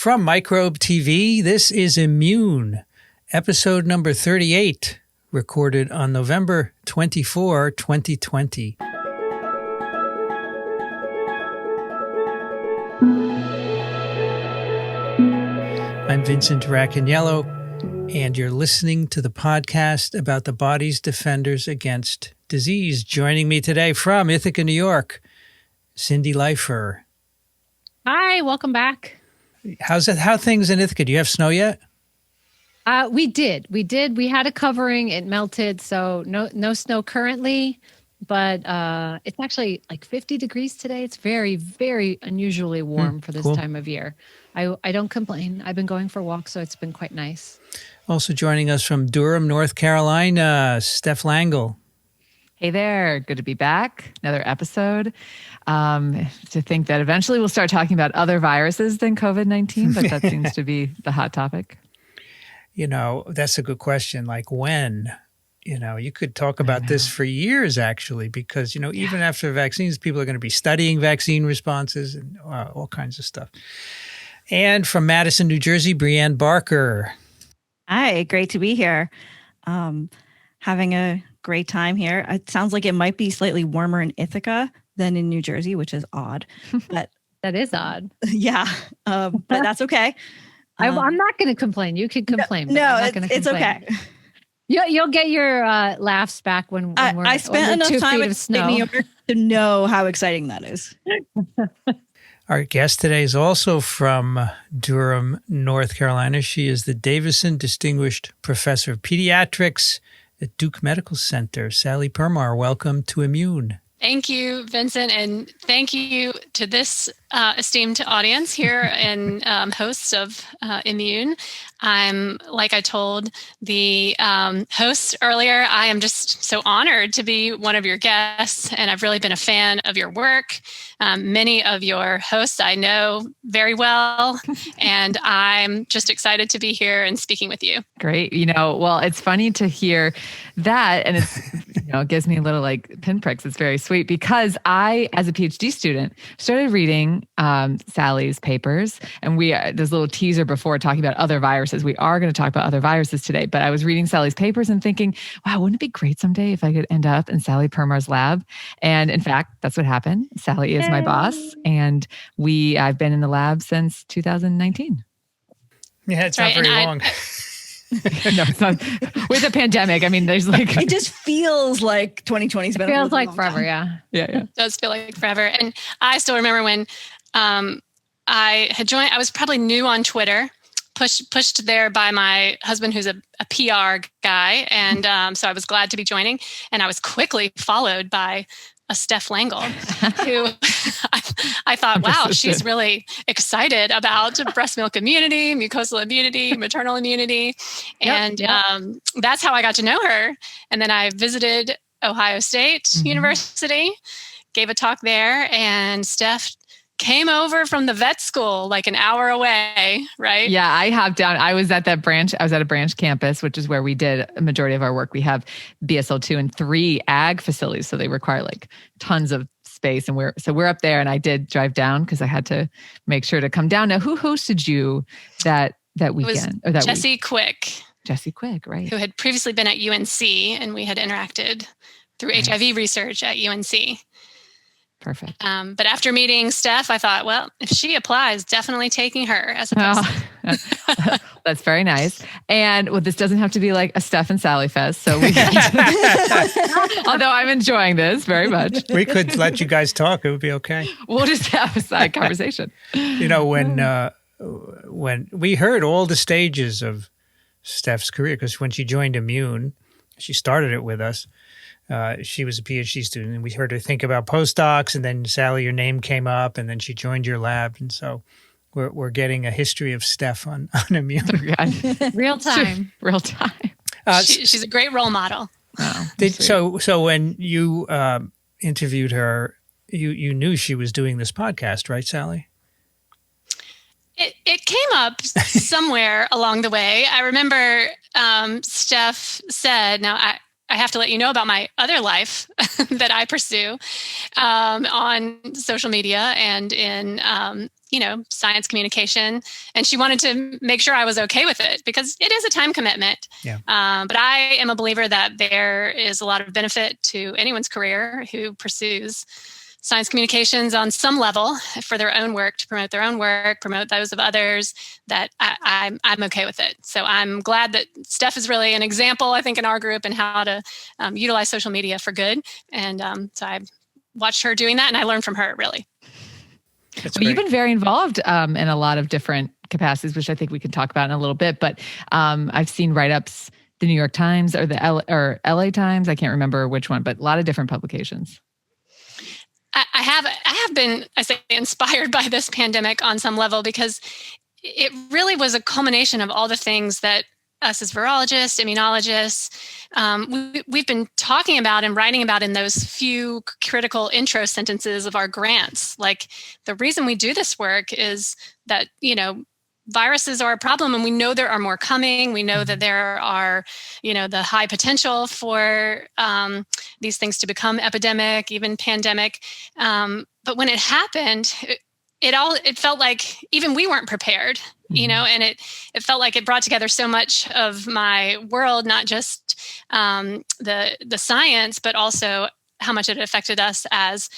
From Microbe TV, this is Immune, episode number 38, recorded on November 24, 2020. I'm Vincent Racaniello, and you're listening to the podcast about the body's defenders against disease. Joining me today from Ithaca, New York, Cindy Leifer. Hi, welcome back. How things in Ithaca? Do you have snow yet? We did. We had a covering. It melted, so no snow currently. But it's actually like 50 degrees today. It's very, very unusually warm for this time of year. I don't complain. I've been going for walks, so it's been quite nice. Also joining us from Durham, North Carolina, Steph Langle. Hey there. Good to be back. Another episode. To think that eventually we'll start talking about other viruses than COVID-19, but that seems to be the hot topic. You know, that's a good question. Like when? You know, you could talk about this for years, actually, because, you know, even after vaccines, people are going to be studying vaccine responses and all kinds of stuff. And from Madison, New Jersey, Brianne Barker. Hi, great to be here. Having a great time here. It sounds like it might be slightly warmer in Ithaca than in New Jersey, which is odd. But that is odd. Yeah, but that's okay. I'm not going to complain. You can complain. No, it's okay. You'll get your laughs back when we're I spent enough time in New York to know how exciting that is. Our guest today is also from Durham, North Carolina. She is the Davison Distinguished Professor of Pediatrics at Duke Medical Center. Sallie Permar, welcome to Immune. Thank you, Vincent, and thank you to this esteemed audience here and hosts of Immune. I'm, like I told the host earlier, I am just so honored to be one of your guests, and I've really been a fan of your work. Many of your hosts I know very well, and I'm just excited to be here and speaking with you. Great. You know, well, it's funny to hear that, and it's, you know, it gives me a little like pinpricks. It's very sweet because I, as a PhD student, started reading Sallie's papers, and there's a little teaser before talking about other viruses. We are going to talk about other viruses today, but I was reading Sallie's papers and thinking, wow, wouldn't it be great someday if I could end up in Sallie Permar's lab? And in fact, that's what happened. Sallie is my boss, and I've been in the lab since 2019. Yeah, it's not very long. No, it's not. With the pandemic, I mean, there's like... It just feels like 2020's been a feels like forever, time. Yeah. It does feel like forever. And I still remember when I had joined, I was probably new on Twitter, pushed there by my husband, who's a PR guy. And so I was glad to be joining. And I was quickly followed by a Steph Langle, who I thought, wow, she's really excited about breast milk immunity, mucosal immunity, maternal immunity. And that's how I got to know her. And then I visited Ohio State University, gave a talk there, and Steph came over from the vet school like an hour away, right? Yeah, I was at that branch. I was at a branch campus, which is where we did a majority of our work. We have BSL-2 and 3 ag facilities, so they require like tons of space. And we're up there, and I did drive down because I had to make sure to come down. Now, who hosted you that weekend? It was Jesse Quick. Jesse Quick, right? Who had previously been at UNC, and we had interacted through HIV research at UNC. Perfect. But after meeting Steph, I thought, well, if she applies, definitely taking her as a person. That's very nice. And this doesn't have to be like a Steph and Sallie fest. So we although I'm enjoying this very much. We could let you guys talk. It would be okay. We'll just have a side conversation. You know, when we heard all the stages of Steph's career, because when she joined Immune, she started it with us. She was a PhD student, and we heard her think about postdocs, and then Sallie, your name came up, and then she joined your lab. And so we're getting a history of Steph on Immune. Real time. She's a great role model. So when you interviewed her, you knew she was doing this podcast, right, Sallie? It came up somewhere along the way. I remember Steph said, now I have to let you know about my other life that I pursue on social media and in, science communication. And she wanted to make sure I was okay with it because it is a time commitment. Yeah. But I am a believer that there is a lot of benefit to anyone's career who pursues science communications on some level for their own work, to promote their own work, promote those of others, that I'm okay with it. So I'm glad that Steph is really an example, I think, in our group and how to utilize social media for good. And so I watched her doing that and I learned from her, really. Well, you've been very involved in a lot of different capacities, which I think we can talk about in a little bit. But I've seen write-ups, the New York Times or the LA Times. I can't remember which one, but a lot of different publications. I have been, I say, inspired by this pandemic on some level because it really was a culmination of all the things that us as virologists, immunologists, we've been talking about and writing about in those few critical intro sentences of our grants. Like, the reason we do this work is that, viruses are a problem, and we know there are more coming. We know that there are, the high potential for these things to become epidemic, even pandemic. But when it happened, it felt like even we weren't prepared, and it felt like it brought together so much of my world, not just the science, but also how much it affected us as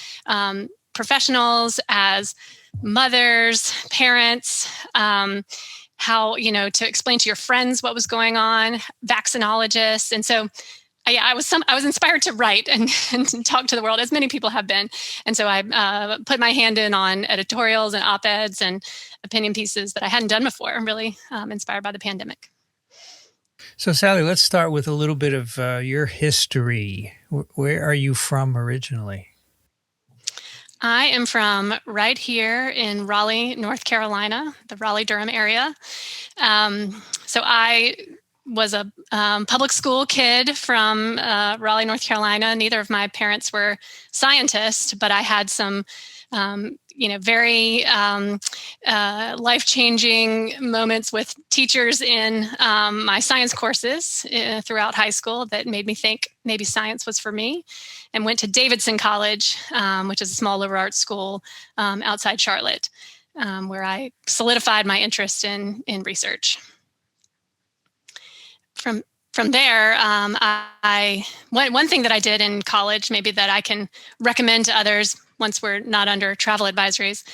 professionals, as mothers, parents, how, to explain to your friends what was going on, vaccinologists. And so I was inspired to write and talk to the world, as many people have been. And so I put my hand in on editorials and op-eds and opinion pieces that I hadn't done before. I'm really inspired by the pandemic. So, Sallie, let's start with a little bit of your history. Where are you from originally? I am from right here in Raleigh, North Carolina, the Raleigh-Durham area. So I was a public school kid from Raleigh, North Carolina. Neither of my parents were scientists, but I had some, very life-changing moments with teachers in my science courses throughout high school that made me think maybe science was for me, and went to Davidson College, which is a small liberal arts school outside Charlotte, where I solidified my interest in research. From there, one thing that I did in college, maybe that I can recommend to others once we're not under travel advisories,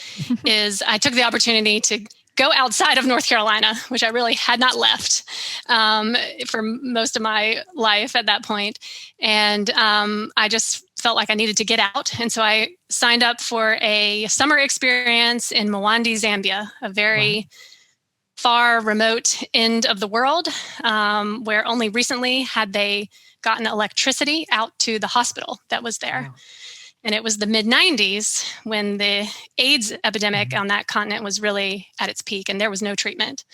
is I took the opportunity to go outside of North Carolina, which I really had not left for most of my life at that point. And I just felt like I needed to get out. And so I signed up for a summer experience in Mwandi, Zambia, a very far remote end of the world, where only recently had they gotten electricity out to the hospital that was there. Wow. And it was the mid-90s when the AIDS epidemic on that continent was really at its peak, and there was no treatment.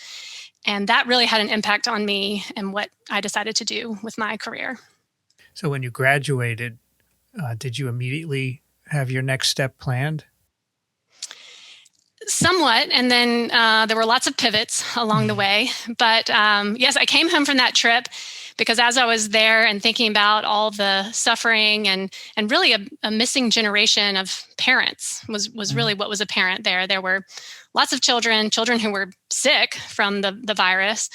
And that really had an impact on me and what I decided to do with my career. So when you graduated, did you immediately have your next step planned? Somewhat. And then there were lots of pivots along the way. But yes, I came home from that trip because as I was there and thinking about all the suffering and really a missing generation of parents was really what was apparent there. There were lots of children who were sick from the virus.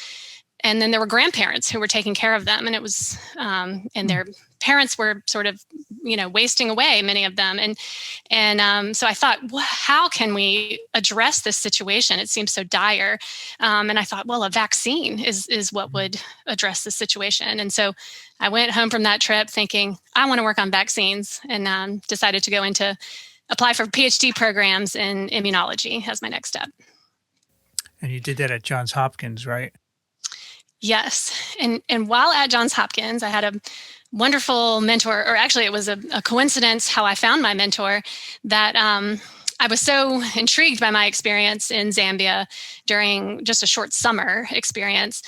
And then there were grandparents who were taking care of them. And it was, and their parents were sort of, wasting away, many of them. And so I thought, well, how can we address this situation? It seems so dire. And I thought, well, a vaccine is what would address this situation. And so I went home from that trip thinking, I want to work on vaccines, and decided to go apply for PhD programs in immunology as my next step. And you did that at Johns Hopkins, right? Yes. And while at Johns Hopkins, I had a wonderful mentor, or actually it was a coincidence how I found my mentor, that I was so intrigued by my experience in Zambia during just a short summer experience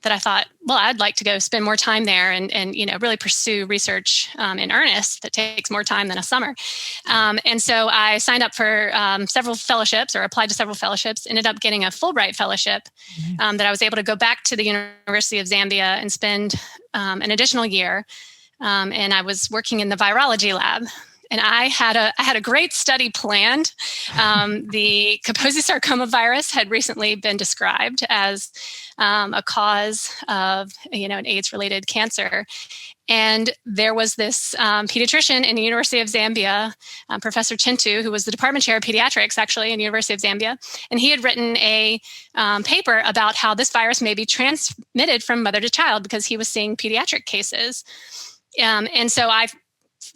that I thought, well, I'd like to go spend more time there and really pursue research in earnest that takes more time than a summer. And so I signed up for several fellowships, or applied to several fellowships, ended up getting a Fulbright fellowship that I was able to go back to the University of Zambia and spend an additional year and I was working in the virology lab. And I had a great study planned. The Kaposi sarcoma virus had recently been described as a cause of an AIDS-related cancer. And there was this pediatrician in the University of Zambia, Professor Chintu, who was the department chair of pediatrics, actually, in the University of Zambia. And he had written a paper about how this virus may be transmitted from mother to child because he was seeing pediatric cases. And so I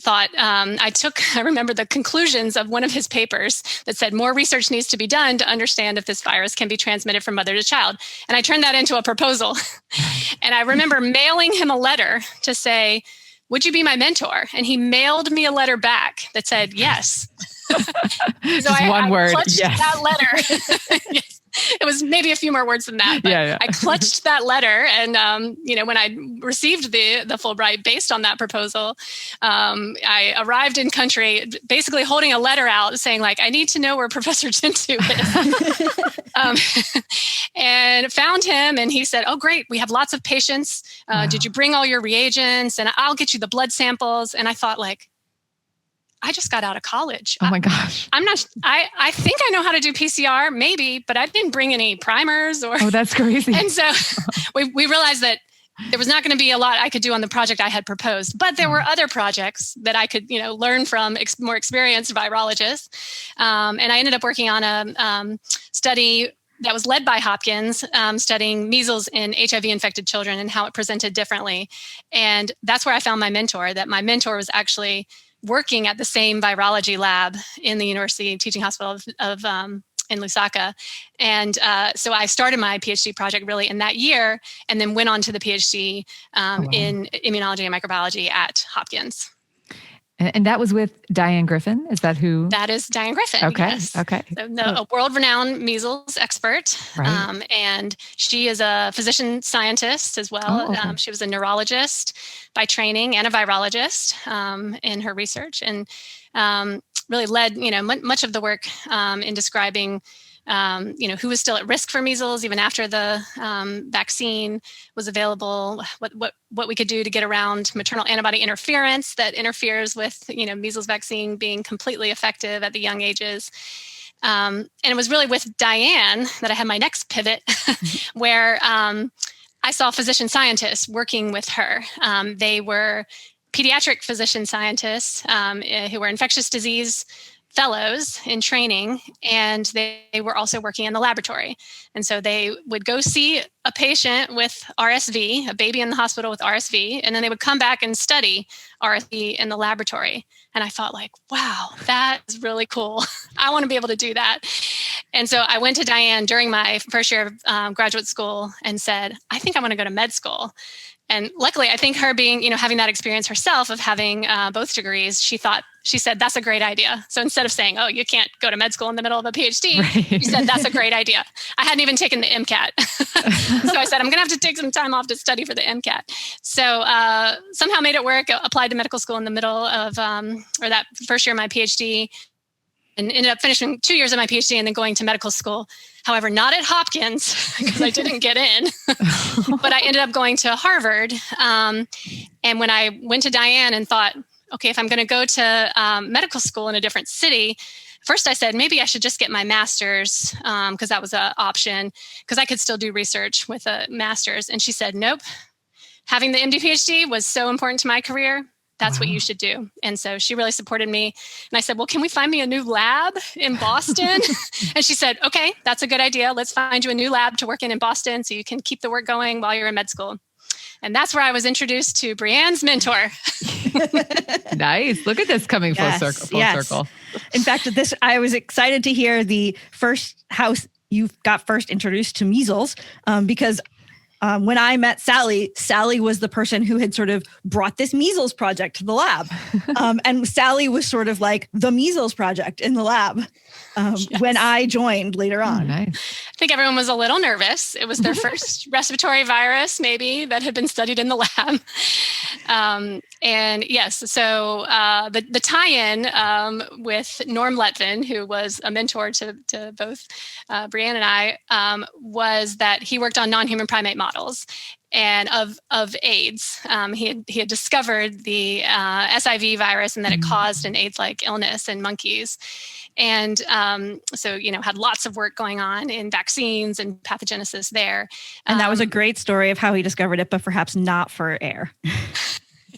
thought, I remember the conclusions of one of his papers that said more research needs to be done to understand if this virus can be transmitted from mother to child. And I turned that into a proposal. And I remember mailing him a letter to say, would you be my mentor? And he mailed me a letter back that said, yes. Just one word, yes. That letter. Yes. It was maybe a few more words than that. But yeah. I clutched that letter. And, when I received the Fulbright based on that proposal, I arrived in country basically holding a letter out saying, like, I need to know where Professor Chintu is. And found him. And he said, oh, great. We have lots of patients. Wow. Did you bring all your reagents? And I'll get you the blood samples. And I thought, like, I just got out of college. Oh my gosh. I think I know how to do PCR, maybe, but I didn't bring any primers or. Oh, that's crazy. And so we realized that there was not going to be a lot I could do on the project I had proposed, but there were other projects that I could, learn from more experienced virologists. And I ended up working on a study that was led by Hopkins, studying measles in HIV infected children and how it presented differently. And that's where I found my mentor, that my mentor was actually working at the same virology lab in the University Teaching Hospital of in Lusaka. And so I started my PhD project really in that year and then went on to the PhD in immunology and microbiology at Hopkins. And that was with Diane Griffin? Is that who? That is Diane Griffin. Okay. Yes. Okay. So, a world-renowned measles expert. Right. And she is a physician scientist as well. Oh, okay. She was a neurologist by training and a virologist in her research, and really led, much of the work in describing who was still at risk for measles even after the vaccine was available, what we could do to get around maternal antibody interference that interferes with, measles vaccine being completely effective at the young ages. And it was really with Diane that I had my next pivot where I saw physician scientists working with her. They were pediatric physician scientists who were infectious disease fellows in training, and they were also working in the laboratory. And so they would go see a patient with RSV, a baby in the hospital with RSV, and then they would come back and study RSV in the laboratory. And I thought, like, wow, that is really cool. I want to be able to do that. And so I went to Diane during my first year of graduate school and said, I think I want to go to med school. And luckily, I think her being, having that experience herself of having both degrees, she said, that's a great idea. So instead of saying, oh, you can't go to med school in the middle of a PhD, right. She said, that's a great idea. I hadn't even taken the MCAT. So I said, I'm going to have to take some time off to study for the MCAT. So somehow made it work, applied to medical school in the middle of, or that first year of my PhD, and ended up finishing 2 years of my PhD and then going to medical school. However, not at Hopkins because I didn't get in, but I ended up going to Harvard. And when I went to Diane and thought, okay, if I'm going to go to medical school in a different city, first I said, maybe I should just get my master's because that was an option because I could still do research with a master's. And she said, nope, having the MD PhD was so important to my career. That's what you should do. And so she really supported me. And I said, well, can we find me a new lab in Boston? And she said, okay, that's a good idea. Let's find you a new lab to work in Boston so you can keep the work going while you're in med school. And that's where I was introduced to Brianne's mentor. Nice. Look at this coming full circle. In fact, I was excited to hear the first house you got first introduced to measles because when I met Sallie was the person who had sort of brought this measles project to the lab. And Sallie was sort of like the measles project in the lab when I joined later on. Oh, nice. I think everyone was a little nervous. It was their first respiratory virus, maybe, that had been studied in the lab. And yes, so the tie-in with Norm Letvin, who was a mentor to both Brianne and I, was that he worked on non-human primate models and of AIDS. He had discovered the SIV virus and that it caused an AIDS-like illness in monkeys. And so, had lots of work going on in vaccines and pathogenesis there. And that was a great story of how he discovered it, but perhaps not for air.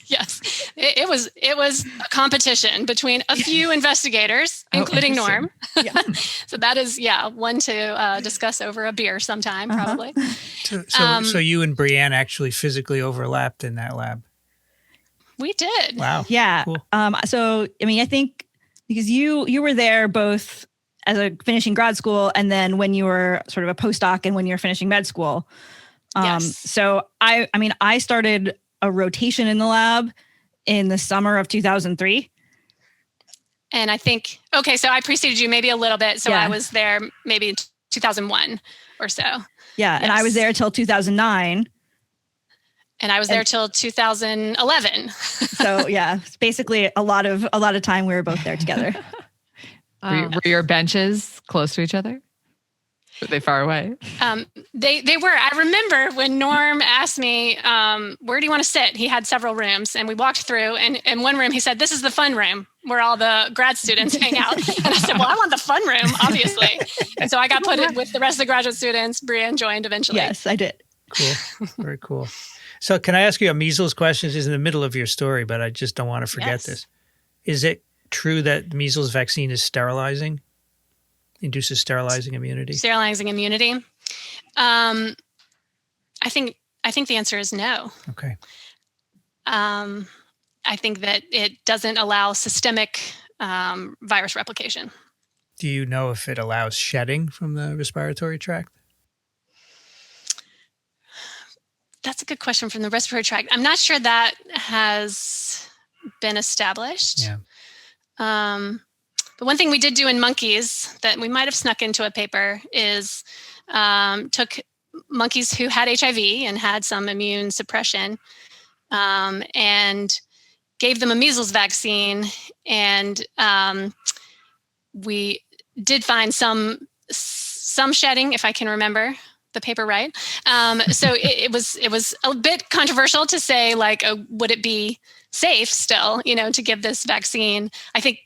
Yes, it was a competition between a few investigators, including Norm. Yeah. So that is, one to discuss over a beer sometime, probably. So you and Brianne actually physically overlapped in that lab. We did. Wow. Yeah. Cool. So, I think because you were there both as a finishing grad school and then when you were sort of a postdoc and when you were finishing med school. Yes. So I started a rotation in the lab in the summer of 2003. And I think, so I preceded you maybe a little bit. So I was there maybe 2001 or so. Yeah. Yes. And I was there till 2009. And I was there till 2011. So yeah, it's basically a lot of time we were both there together. Were your benches close to each other? Were they far away? They were. I remember when Norm asked me, where do you want to sit? He had several rooms and we walked through and in one room he said, this is the fun room where all the grad students hang out. And I said, well, I want the fun room, obviously. And so I got put in with the rest of the graduate students. Brianne joined eventually. Yes, I did. Cool. Very cool. So can I ask you a measles question? This is in the middle of your story, but I just don't want to forget this. Is it true that the measles vaccine is sterilizing? Induces sterilizing immunity? Sterilizing immunity. I think the answer is no. Okay. I think that it doesn't allow systemic virus replication. Do you know if it allows shedding from the respiratory tract? That's a good question from the respiratory tract. I'm not sure that has been established. Yeah. But one thing we did do in monkeys that we might have snuck into a paper is took monkeys who had HIV and had some immune suppression and gave them a measles vaccine. And we did find some shedding, if I can remember the paper right. So it was a bit controversial to say, like, would it be safe still, to give this vaccine? I think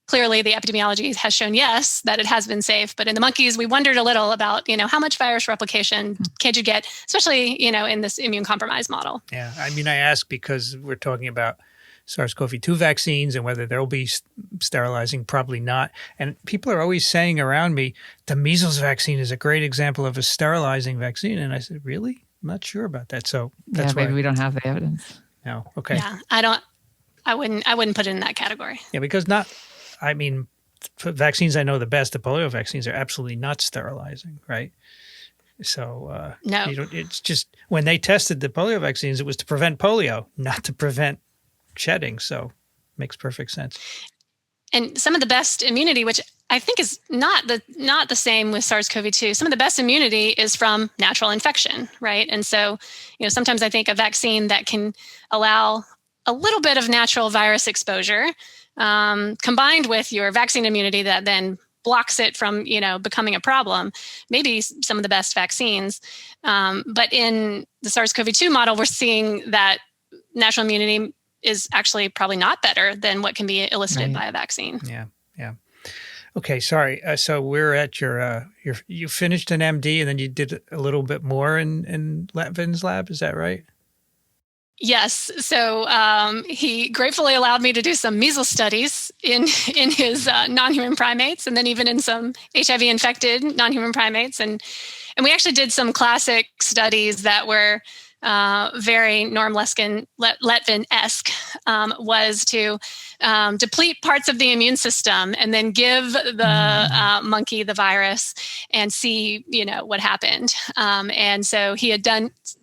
clearly the epidemiology has shown yes, that it has been safe. But in the monkeys, we wondered a little about, how much virus replication can you get, especially, in this immune compromised model. Yeah. I mean, I ask because we're talking about SARS-CoV-2 vaccines and whether there'll be sterilizing, probably not. And people are always saying around me, the measles vaccine is a great example of a sterilizing vaccine. And I said, really? I'm not sure about that. So that's maybe we don't have the evidence. No. Okay. Yeah, I wouldn't put it in that category. Yeah, because vaccines I know the best, the polio vaccines are absolutely not sterilizing, right? So no, it's just when they tested the polio vaccines, it was to prevent polio, not to prevent shedding. So makes perfect sense. And some of the best immunity, which I think is not the same with SARS-CoV-2, some of the best immunity is from natural infection, right? And so, sometimes I think a vaccine that can allow a little bit of natural virus exposure combined with your vaccine immunity that then blocks it from, becoming a problem, maybe some of the best vaccines. But in the SARS-CoV-2 model, we're seeing that natural immunity is actually probably not better than what can be elicited by a vaccine. Yeah. Yeah. Okay. Sorry. So we're at you finished an MD and then you did a little bit more in Vin's lab. Is that right? Yes. So he gratefully allowed me to do some measles studies in his non-human primates, and then even in some HIV-infected non-human primates. And we actually did some classic studies that were very Norm Letvin-esque, was to deplete parts of the immune system and then give the monkey the virus and see, what happened. And so he had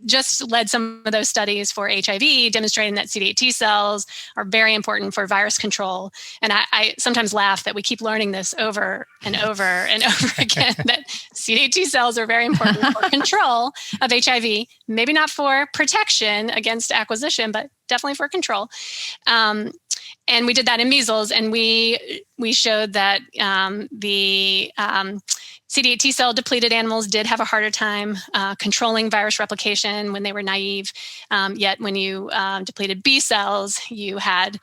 just led some of those studies for HIV, demonstrating that CD8 T cells are very important for virus control. And I sometimes laugh that we keep learning this over and over and over again, that CD8 T cells are very important for control of HIV, maybe not for protection against acquisition, but definitely for control. And we did that in measles, and we showed that the CD8 T cell depleted animals did have a harder time controlling virus replication when they were naive. Yet when you depleted B cells, you had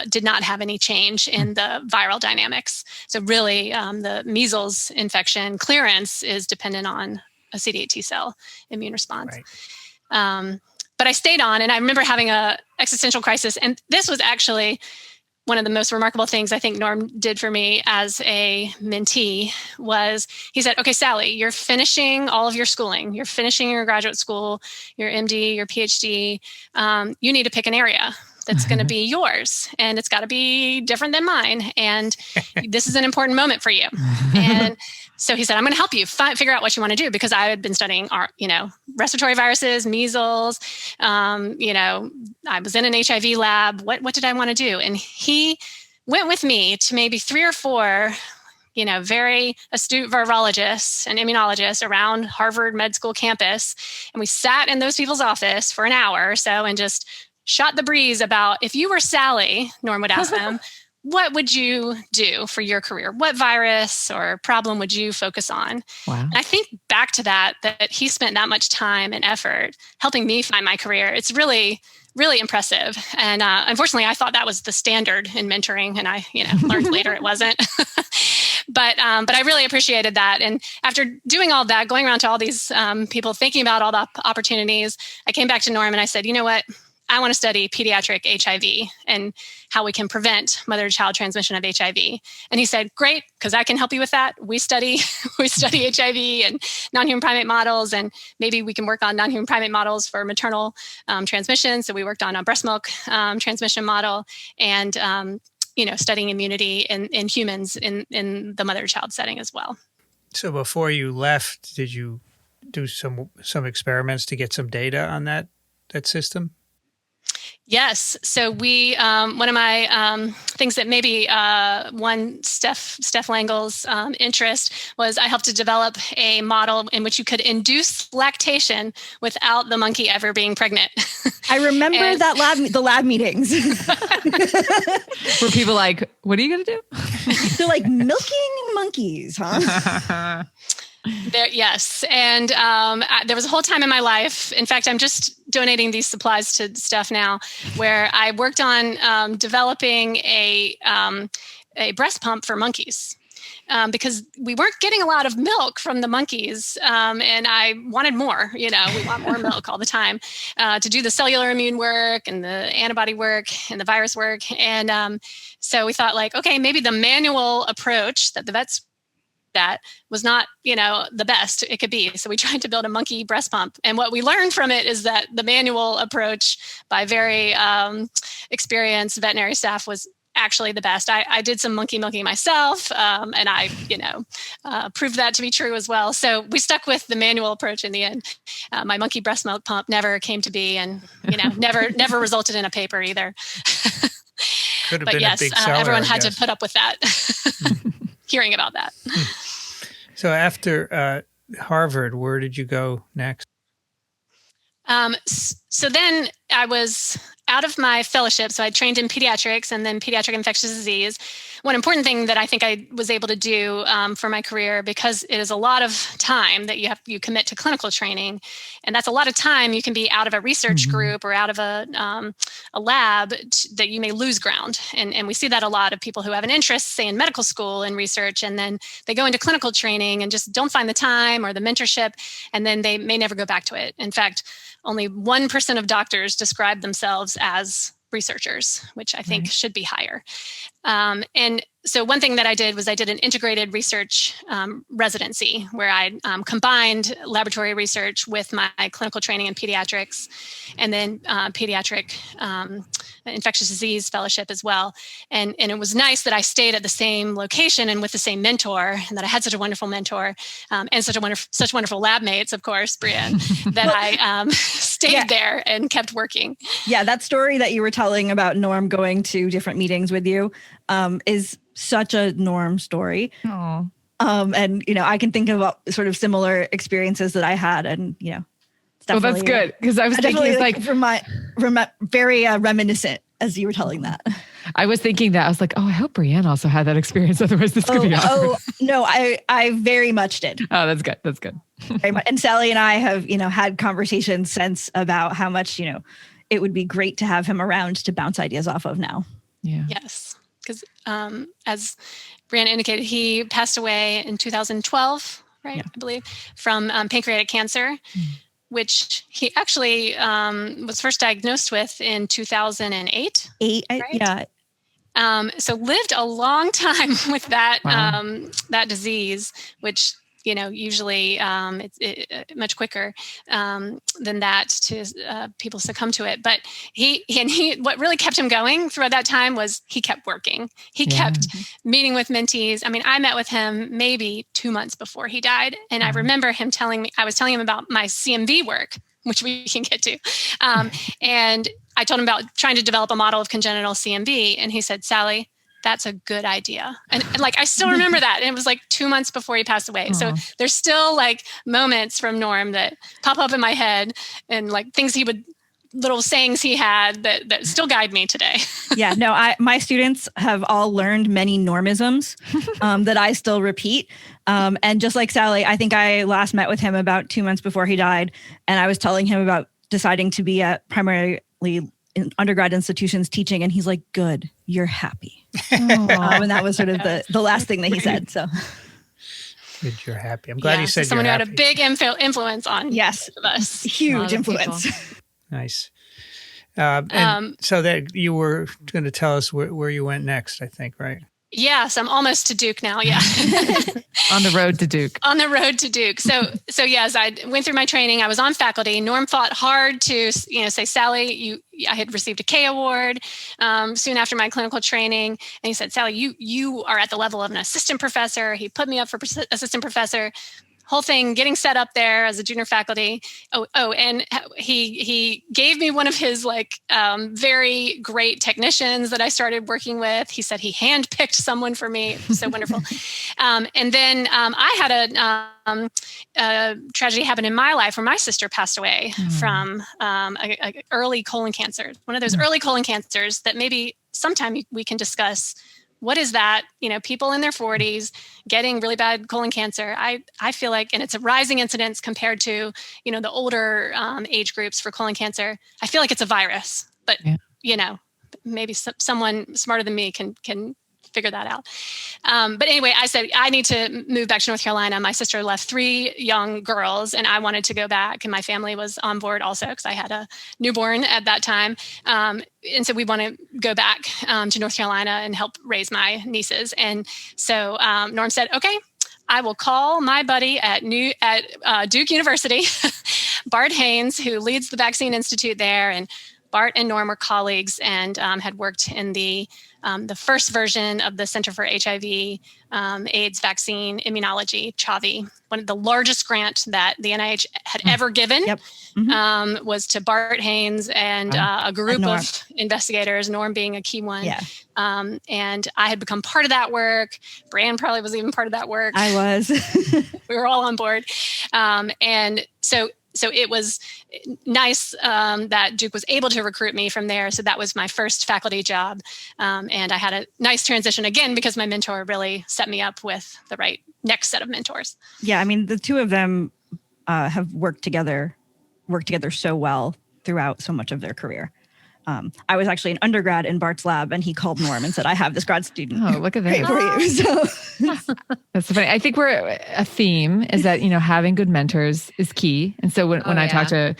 did not have any change in the viral dynamics. So really, the measles infection clearance is dependent on a CD8 T cell immune response. Right. But I stayed on, and I remember having a existential crisis. And this was actually one of the most remarkable things I think Norm did for me as a mentee was he said, okay, Sallie, you're finishing all of your schooling. You're finishing your graduate school, your MD, your PhD. You need to pick an area that's going to be yours, and it's got to be different than mine. And this is an important moment for you. And so he said, I'm going to help you figure out what you want to do, because I had been studying, respiratory viruses, measles. I was in an HIV lab. What did I want to do? And he went with me to maybe 3 or 4, very astute virologists and immunologists around Harvard Med School campus. And we sat in those people's office for an hour or so and just shot the breeze about, if you were Sallie, Norm would ask them, what would you do for your career? What virus or problem would you focus on? Wow. And I think back to that he spent that much time and effort helping me find my career. It's really, really impressive. And unfortunately, I thought that was the standard in mentoring, and I learned later it wasn't. But I really appreciated that. And after doing all that, going around to all these people, thinking about all the opportunities, I came back to Norm and I said, you know what? I want to study pediatric HIV and how we can prevent mother-to-child transmission of HIV. And he said, great, because I can help you with that. We study HIV and non-human primate models, and maybe we can work on non-human primate models for maternal transmission. So we worked on a breast milk transmission model and, studying immunity in humans in the mother-child setting as well. So before you left, did you do some experiments to get some data on that system? Yes. So we, one of my things that maybe won Steph Langel's interest was I helped to develop a model in which you could induce lactation without the monkey ever being pregnant. I remember the lab meetings. Were people like, what are you going to do? They're like, milking monkeys, huh? Yes. And there was a whole time in my life, in fact, I'm just donating these supplies to Steph now, where I worked on developing a breast pump for monkeys. Because we weren't getting a lot of milk from the monkeys, and I wanted more. We want more milk all the time to do the cellular immune work and the antibody work and the virus work. And so we thought, okay, maybe the manual approach that the vets that was not, the best it could be. So we tried to build a monkey breast pump. And what we learned from it is that the manual approach by very experienced veterinary staff was actually the best. I did some monkey milking myself, and I, proved that to be true as well. So we stuck with the manual approach in the end. My monkey breast milk pump never came to be, and never resulted in a paper either. Could have but been yes, a big seller, everyone had to put up with that. Hearing about that. So after Harvard, where did you go next? So then I was out of my fellowship. So I trained in pediatrics and then pediatric infectious disease. One important thing that I think I was able to do for my career, because it is a lot of time that you commit to clinical training, and that's a lot of time you can be out of a research group or out of a lab that you may lose ground. And we see that a lot of people who have an interest, say in medical school and research, and then they go into clinical training and just don't find the time or the mentorship, and then they may never go back to it. In fact, only 1% of doctors describe themselves as researchers, which I think should be higher. And so one thing that I did was I did an integrated research residency where I combined laboratory research with my clinical training in pediatrics, and then pediatric infectious disease fellowship as well. And it was nice that I stayed at the same location and with the same mentor, and that I had such a wonderful mentor and such wonderful lab mates, of course, Brienne, that I stayed there and kept working. Yeah, that story that you were telling about Norm going to different meetings with you is such a Norm story. Aww. And, I can think about sort of similar experiences that I had, and, it's well, that's good, because I was thinking it's like very reminiscent as you were telling that. I was thinking that. I was like, oh, I hope Brianne also had that experience. Otherwise, this could be awkward. Oh, no, I very much did. Oh, that's good. That's good. Very much. And Sallie and I have, had conversations since about how much, it would be great to have him around to bounce ideas off of now. Yeah. Yes. Because as Brianne indicated, he passed away in 2012, right? Yeah. I believe, from pancreatic cancer, which he actually was first diagnosed with in 2008. Yeah. So lived a long time with that Wow. that disease, which usually it's much quicker than that to people succumb to it. But he what really kept him going throughout that time was he kept working. He kept meeting with mentees. I mean, I met with him maybe 2 months before he died, and I remember him telling me, I was telling him about my CMV work, which we can get to, and I told him about trying to develop a model of congenital CMV, and he said, "Sallie, that's a good idea." And like, I still remember that. And it was like 2 months before he passed away. So there's still like moments from Norm that pop up in my head, and like things little sayings he had that still guide me today. Yeah, no, my students have all learned many normisms that I still repeat. And just like Sallie, I think I last met with him about 2 months before he died. And I was telling him about deciding to be at primarily in undergrad institutions teaching, and he's like, "Good, you're happy." And that was sort of the last thing that he said. So Good, you're happy. I'm glad you said someone who you're had a happy. big influence on yes, both of us. huge influence. Nice. And so that you were going to tell us where you went next, I think, right? Yes, I'm almost to Duke now. Yeah. On the road to Duke. On the road to Duke. So yes, I went through my training. I was on faculty. Norm fought hard to, say, "Sallie, I had received a K award soon after my clinical training." And he said, "Sallie, you are at the level of an assistant professor." He put me up for assistant professor. Whole thing getting set up there as a junior faculty. And he gave me one of his very great technicians that I started working with. He said he handpicked someone for me. It was so wonderful. And then I had a tragedy happen in my life where my sister passed away from a early colon cancer. One of those early colon cancers that maybe sometime we can discuss. What is that? People in their 40s getting really bad colon cancer. I feel like, and it's a rising incidence compared to, the older age groups for colon cancer. I feel like it's a virus, but maybe someone smarter than me can figure that out. But anyway, I said, I need to move back to North Carolina. My sister left 3 young girls, and I wanted to go back, and my family was on board also because I had a newborn at that time. And so we want to go back to North Carolina and help raise my nieces. And so Norm said, "Okay, I will call my buddy at Duke University, Bart Haynes, who leads the Vaccine Institute there." And Bart and Norm were colleagues and had worked in the first version of the Center for HIV AIDS Vaccine Immunology, TWiV. One of the largest grant that the NIH had ever given was to Bart Haynes and a group of investigators, Norm being a key one. Yeah. And I had become part of that work. Brianne probably was even part of that work. I was. We were all on board. And so it was nice that Duke was able to recruit me from there. So that was my first faculty job. And I had a nice transition again, because my mentor really set me up with the right next set of mentors. Yeah. I mean, the two of them have worked together so well throughout so much of their career. I was actually an undergrad in Bart's lab, and he called Norm and said, "I have this grad student." Oh, look at that. Great for you. So That's so funny. I think a theme is that, having good mentors is key. And so when I talk to,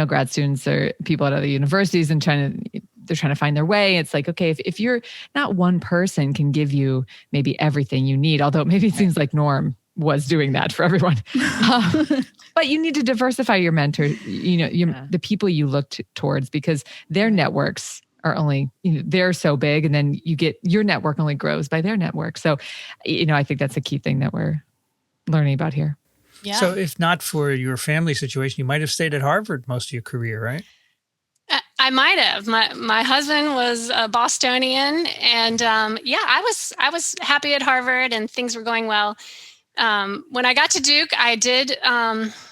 grad students or people at other universities and they're trying to find their way, it's like, okay, if you're not one person can give you maybe everything you need, although maybe it seems like Norm was doing that for everyone. But you need to diversify your mentor, the people you look towards, because their networks are only, they're so big, and then your network only grows by their network. So, I think that's a key thing that we're learning about here. Yeah. So if not for your family situation, you might have stayed at Harvard most of your career, right? I might have. My husband was a Bostonian, and I was happy at Harvard, and things were going well. When I got to Duke, I did.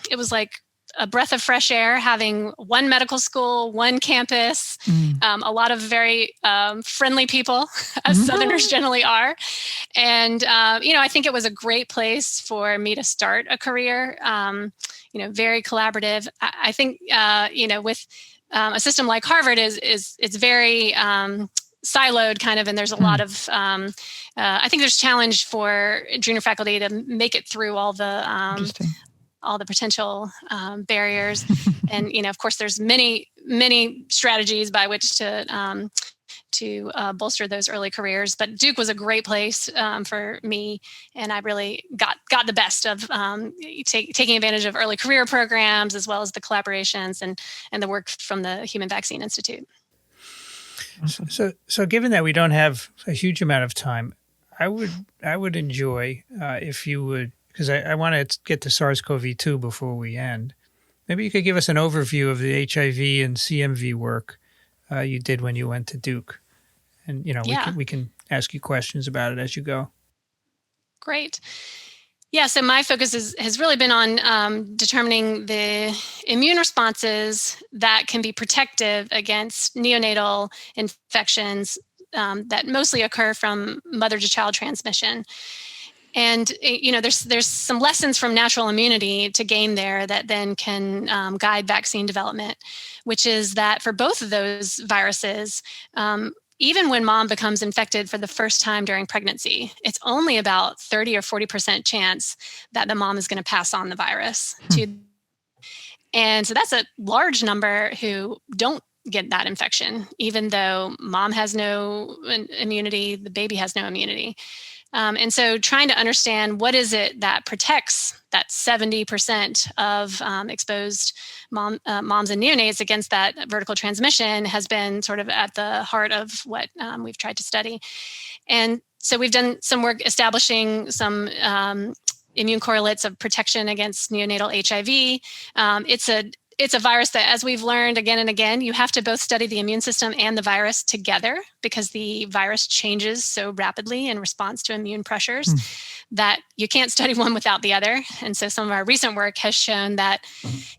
It was like a breath of fresh air having one medical school, one campus, a lot of very friendly people, as Southerners generally are. And, I think it was a great place for me to start a career, very collaborative. I think, with a system like Harvard it's very siloed kind of, and there's a lot of, I think there's challenge for junior faculty to make it through all the potential barriers. And, of course, there's many, many strategies by which to bolster those early careers. But Duke was a great place for me, and I really got the best of taking advantage of early career programs, as well as the collaborations and the work from the Human Vaccine Institute. So given that we don't have a huge amount of time, I would enjoy if you would, because I want to get to SARS-CoV-2 before we end. Maybe you could give us an overview of the HIV and CMV work you did when you went to Duke, and we can ask you questions about it as you go. Great. Yeah, so my focus has really been on determining the immune responses that can be protective against neonatal infections that mostly occur from mother to child transmission. And there's some lessons from natural immunity to gain there that then can guide vaccine development, which is that for both of those viruses, even when mom becomes infected for the first time during pregnancy, it's only about 30 or 40% chance that the mom is going to pass on the virus to. And so that's a large number who don't get that infection, even though mom has no immunity, the baby has no immunity. And so trying to understand what is it that protects that 70% of exposed moms and neonates against that vertical transmission has been sort of at the heart of what we've tried to study. And so we've done some work establishing some immune correlates of protection against neonatal HIV. It's a virus that, as we've learned again and again, you have to both study the immune system and the virus together, because the virus changes so rapidly in response to immune pressures that you can't study one without the other. And so some of our recent work has shown that,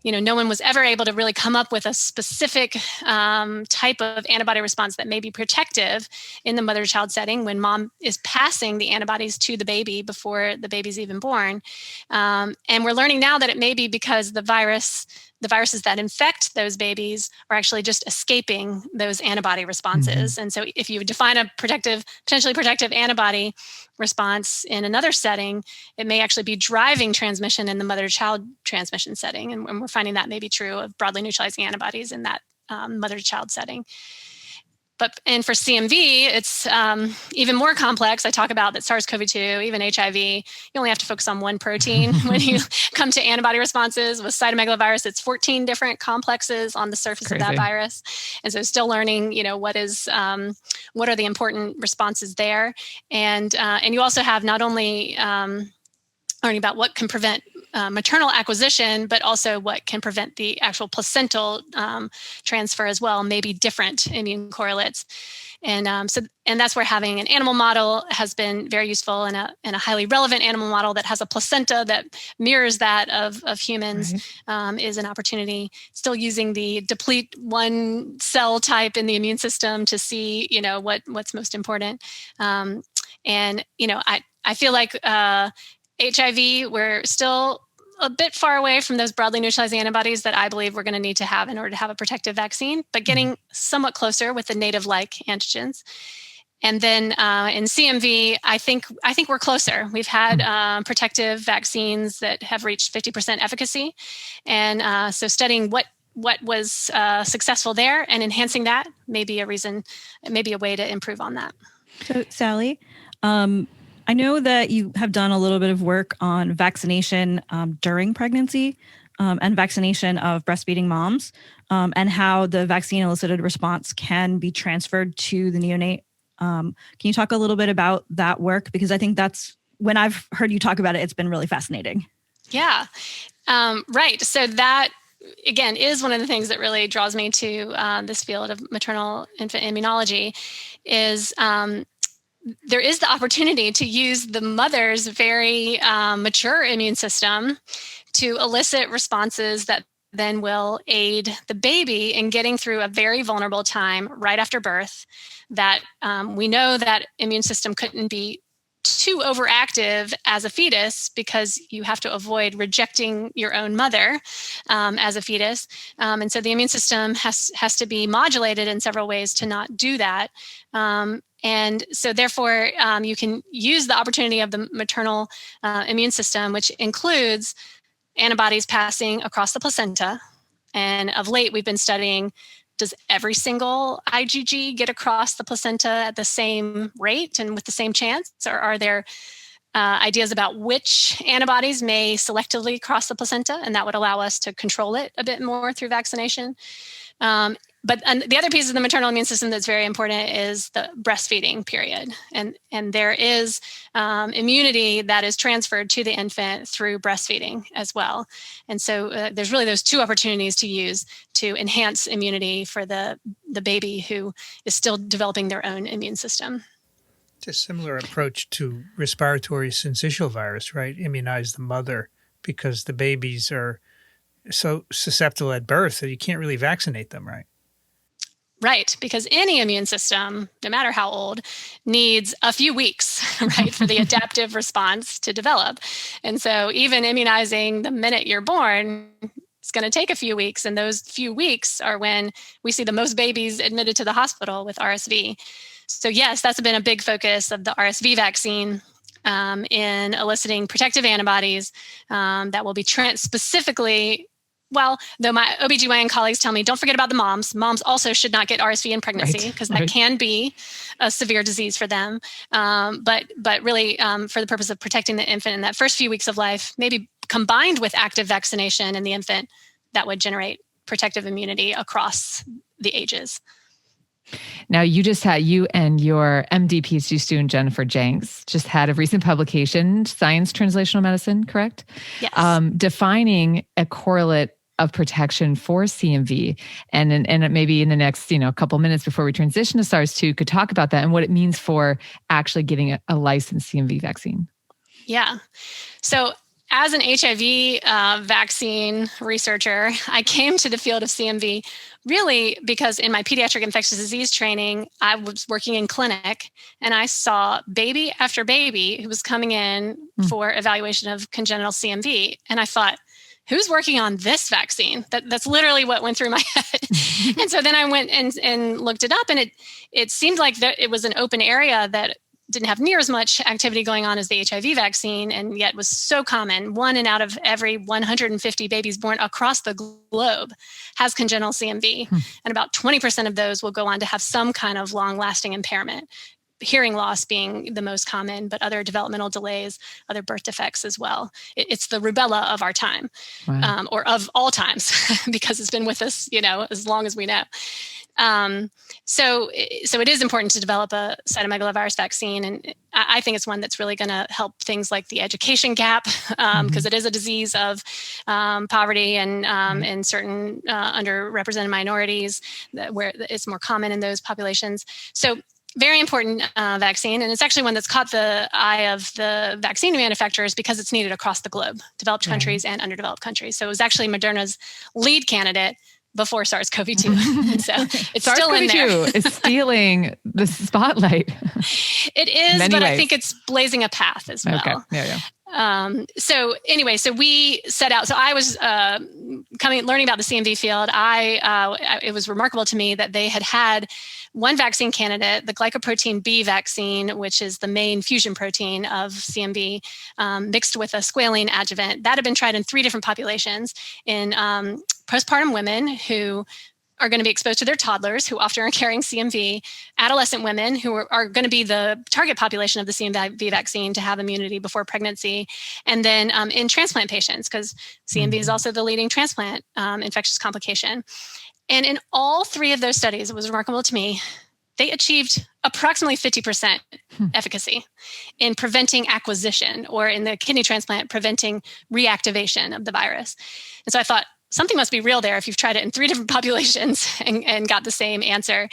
no one was ever able to really come up with a specific type of antibody response that may be protective in the mother-child setting when mom is passing the antibodies to the baby before the baby's even born. And we're learning now that it may be because the viruses that infect those babies are actually just escaping those antibody responses. And so if you define a potentially protective antibody response in another setting, it may actually be driving transmission in the mother-to-child transmission setting. And we're finding that may be true of broadly neutralizing antibodies in that mother-to-child setting. And for CMV, it's even more complex. I talk about that SARS-CoV-2, even HIV, you only have to focus on one protein when you come to antibody responses. With cytomegalovirus, it's 14 different complexes on the surface of that virus. And so still learning, what are the important responses there. And you also have not only learning about what can prevent maternal acquisition, but also what can prevent the actual placental transfer as well, maybe different immune correlates. And that's where having an animal model has been very useful, and a highly relevant animal model that has a placenta that mirrors that of humans is an opportunity. Still using the deplete one cell type in the immune system to see, what's most important. I feel like HIV, we're still a bit far away from those broadly neutralizing antibodies that I believe we're going to need to have in order to have a protective vaccine, but getting somewhat closer with the native-like antigens. And then in CMV, I think we're closer. We've had protective vaccines that have reached 50% efficacy, and so studying what was successful there and enhancing that may be a way to improve on that. So, Sallie, I know that you have done a little bit of work on vaccination during pregnancy and vaccination of breastfeeding moms, and how the vaccine-elicited response can be transferred to the neonate. Can you talk a little bit about that work? Because I think that's, when I've heard you talk about it, it's been really fascinating. Yeah, right. So that, again, is one of the things that really draws me to this field of maternal infant immunology is there is the opportunity to use the mother's very mature immune system to elicit responses that then will aid the baby in getting through a very vulnerable time right after birth, that we know that immune system couldn't be too overactive as a fetus because you have to avoid rejecting your own mother as a fetus. And so the immune system has to be modulated in several ways to not do that. And so therefore, you can use the opportunity of the maternal immune system, which includes antibodies passing across the placenta. And of late, we've been studying, does every single IgG get across the placenta at the same rate and with the same chance? Or are there ideas about which antibodies may selectively cross the placenta, and that would allow us to control it a bit more through vaccination? But the other piece of the maternal immune system that's very important is the breastfeeding period. And there is immunity that is transferred to the infant through breastfeeding as well. And so there's really those two opportunities to use to enhance immunity for the baby who is still developing their own immune system. It's a similar approach to respiratory syncytial virus, right? Immunize the mother because the babies are so susceptible at birth that you can't really vaccinate them, right? Right, because any immune system, no matter how old, needs a few weeks, right, for the adaptive response to develop. And so even immunizing the minute you're born, it's going to take a few weeks. And those few weeks are when we see the most babies admitted to the hospital with RSV. So yes, that's been a big focus of the RSV vaccine in eliciting protective antibodies that will be specifically. Well, though my OBGYN colleagues tell me, don't forget about the moms. Moms also should not get RSV in pregnancy because that can be a severe disease for them. But really, for the purpose of protecting the infant in that first few weeks of life, maybe combined with active vaccination in the infant, that would generate protective immunity across the ages. Now, you and your MD PhD student, Jennifer Jenks, just had a recent publication, Science Translational Medicine, correct? Yes. Defining a correlate of protection for CMV. And maybe in the next, couple minutes before we transition to SARS-2, could talk about that and what it means for actually getting a licensed CMV vaccine. Yeah. So as an HIV vaccine researcher, I came to the field of CMV really because in my pediatric infectious disease training, I was working in clinic and I saw baby after baby who was coming in for evaluation of congenital CMV. And I thought, who's working on this vaccine? That's literally what went through my head. And so then I went and looked it up, and it seemed like it was an open area that didn't have near as much activity going on as the HIV vaccine, and yet was so common. 1 in out of every 150 babies born across the globe has congenital CMV. And about 20% of those will go on to have some kind of long-lasting impairment. Hearing loss being the most common, but other developmental delays, other birth defects as well. It's the rubella of our time, wow. Or of all times, because it's been with us, as long as we know. So it is important to develop a cytomegalovirus vaccine, and I think it's one that's really going to help things like the education gap, because it is a disease of poverty and in certain underrepresented minorities where it's more common in those populations. So very important vaccine, and it's actually one that's caught the eye of the vaccine manufacturers because it's needed across the globe, developed countries and underdeveloped countries. So it was actually Moderna's lead candidate before SARS-CoV-2. So it's still in there. SARS-CoV-2 is stealing the spotlight. It is, Many but ways. I think it's blazing a path as well. Okay. Yeah. So we set out. So I was learning about the CMV field. It was remarkable to me that they had one vaccine candidate, the glycoprotein B vaccine, which is the main fusion protein of CMV, mixed with a squalene adjuvant. That had been tried in 3 different populations in postpartum women who are going to be exposed to their toddlers who often are carrying CMV, adolescent women who are going to be the target population of the CMV vaccine to have immunity before pregnancy, and then in transplant patients, because CMV is also the leading transplant infectious complication. And in all 3 of those studies, it was remarkable to me, they achieved approximately 50% efficacy in preventing acquisition, or in the kidney transplant, preventing reactivation of the virus. And so I thought, something must be real there if you've tried it in 3 different populations and got the same answer.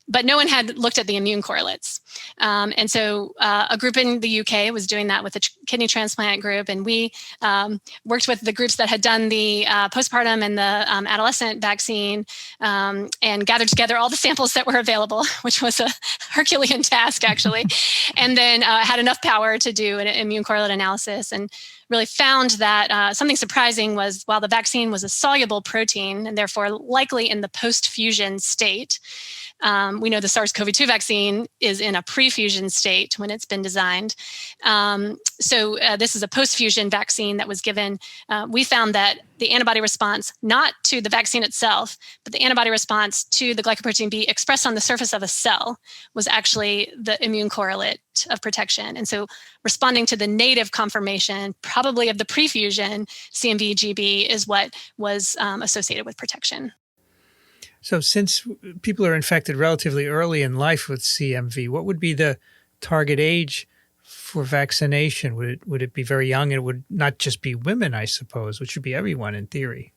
But no one had looked at the immune correlates. And so a group in the UK was doing that with the kidney transplant group. And we worked with the groups that had done the postpartum and the adolescent vaccine and gathered together all the samples that were available, which was a Herculean task, actually. And then had enough power to do an immune correlate analysis, and really found that something surprising was, while the vaccine was a soluble protein and therefore likely in the post-fusion state, we know the SARS-CoV-2 vaccine is in a pre-fusion state when it's been designed. So this is a post-fusion vaccine that was given. We found that the antibody response, not to the vaccine itself, but the antibody response to the glycoprotein B expressed on the surface of a cell, was actually the immune correlate of protection. And so responding to the native conformation, probably of the pre-fusion CMV-GB, is what was associated with protection. So since people are infected relatively early in life with CMV, what would be the target age for vaccination? Would it be very young? And it would not just be women, I suppose, which should be everyone in theory.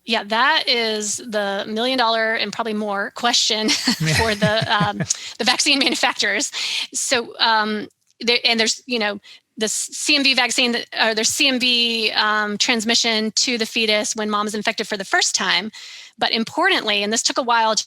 Yeah, that is the $1 million and probably more question for the vaccine manufacturers. So there's the CMV vaccine, or there's CMV transmission to the fetus when mom is infected for the first time. But importantly, and this took a while to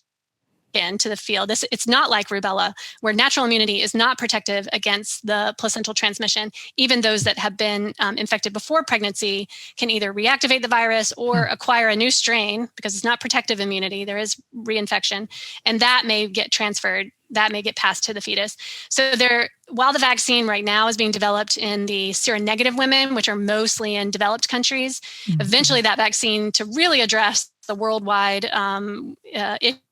get into the field, it's not like rubella, where natural immunity is not protective against the placental transmission. Even those that have been infected before pregnancy can either reactivate the virus or acquire a new strain, because it's not protective immunity. There is reinfection, and that may get transferred. That may get passed to the fetus. So while the vaccine right now is being developed in the seronegative women, which are mostly in developed countries, eventually that vaccine, to really address the worldwide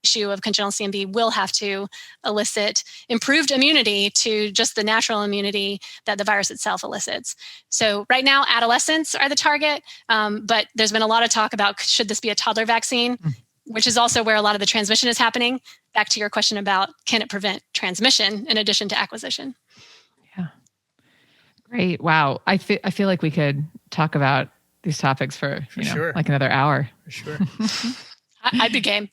issue of congenital CMV, will have to elicit improved immunity to just the natural immunity that the virus itself elicits. So right now, adolescents are the target, but there's been a lot of talk about, should this be a toddler vaccine, which is also where a lot of the transmission is happening. Back to your question about, can it prevent transmission in addition to acquisition? Yeah. Great. Wow. I feel like we could talk about these topics for sure, like another hour. For sure. I'd be game.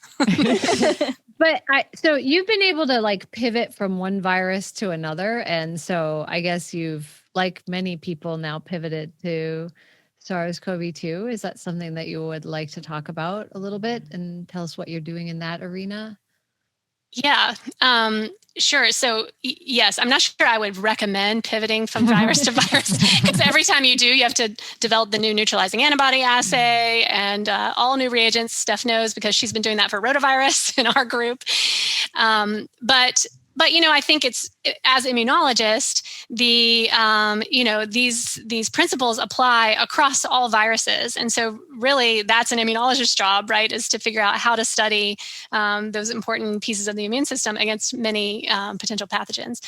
But so you've been able to pivot from one virus to another. And so I guess you've, like many people, now pivoted to SARS-CoV-2. Is that something that you would like to talk about a little bit and tell us what you're doing in that arena? Yeah, sure. So yes, I'm not sure I would recommend pivoting from virus to virus, because every time you do, you have to develop the new neutralizing antibody assay and all new reagents. Steph knows, because she's been doing that for rotavirus in our group. But I think it's, as immunologist, these principles apply across all viruses. And so really that's an immunologist's job, right, is to figure out how to study those important pieces of the immune system against many potential pathogens.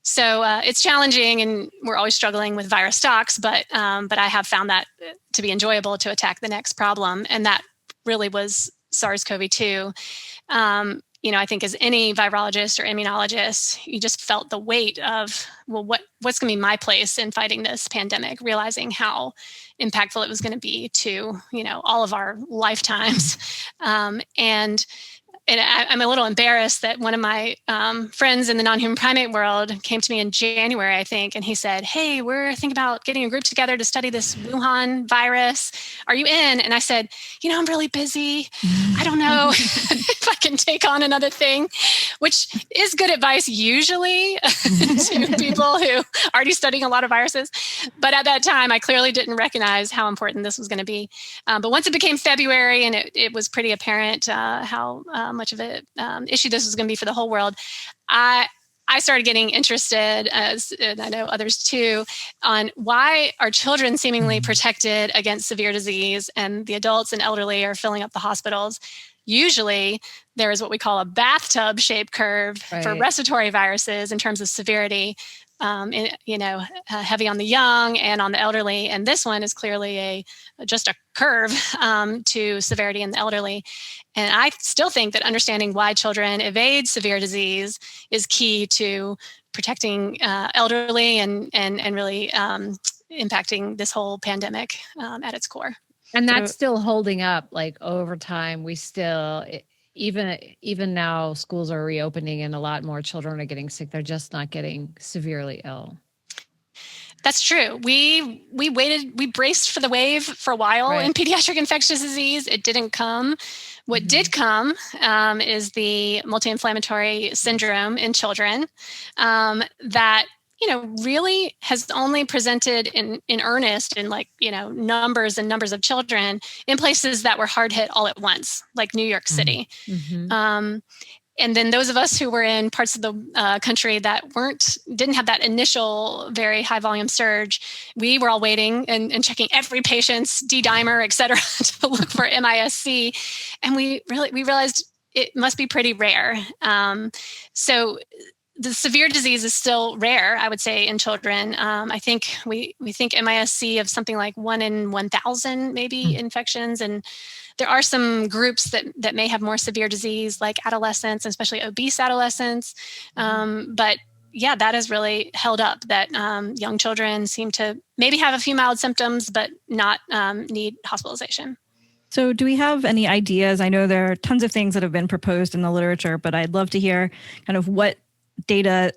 So it's challenging, and we're always struggling with virus stocks, but I have found that to be enjoyable to attack the next problem. And that really was SARS-CoV-2. I think as any virologist or immunologist, you just felt the weight of, well, what's going to be my place in fighting this pandemic, realizing how impactful it was going to be to, all of our lifetimes. And I'm a little embarrassed that one of my friends in the non-human primate world came to me in January, I think, and he said, "Hey, we're thinking about getting a group together to study this Wuhan virus. Are you in?" And I said, "I'm really busy. I don't know if I can take on another thing," which is good advice usually to people who are already studying a lot of viruses. But at that time, I clearly didn't recognize how important this was going to be. But once it became February and it was pretty apparent how much of an issue this was going to be for the whole world, I started getting interested, and I know others too, on why are children seemingly protected against severe disease and the adults and elderly are filling up the hospitals. Usually there is what we call a bathtub-shaped curve for respiratory viruses in terms of severity, heavy on the young and on the elderly. And this one is clearly just a curve to severity in the elderly. And I still think that understanding why children evade severe disease is key to protecting elderly and really impacting this whole pandemic at its core. And that's still holding up. Like over time, we still, even now, schools are reopening and a lot more children are getting sick. They're just not getting severely ill. That's true. We braced for the wave for a while in pediatric infectious disease. It didn't come. What did come is the multi-inflammatory syndrome in children that really has only presented in earnest in numbers and numbers of children in places that were hard hit all at once, like New York City. And then those of us who were in parts of the country that didn't have that initial very high volume surge, we were all waiting and checking every patient's D-dimer, et cetera, to look for MISC. And we realized it must be pretty rare. So the severe disease is still rare, I would say, in children. I think we think MISC of something like 1 in 1,000 maybe infections. And there are some groups that may have more severe disease, like adolescents, especially obese adolescents. But yeah, that has really held up, that young children seem to maybe have a few mild symptoms, but not need hospitalization. So do we have any ideas? I know there are tons of things that have been proposed in the literature, but I'd love to hear kind of what data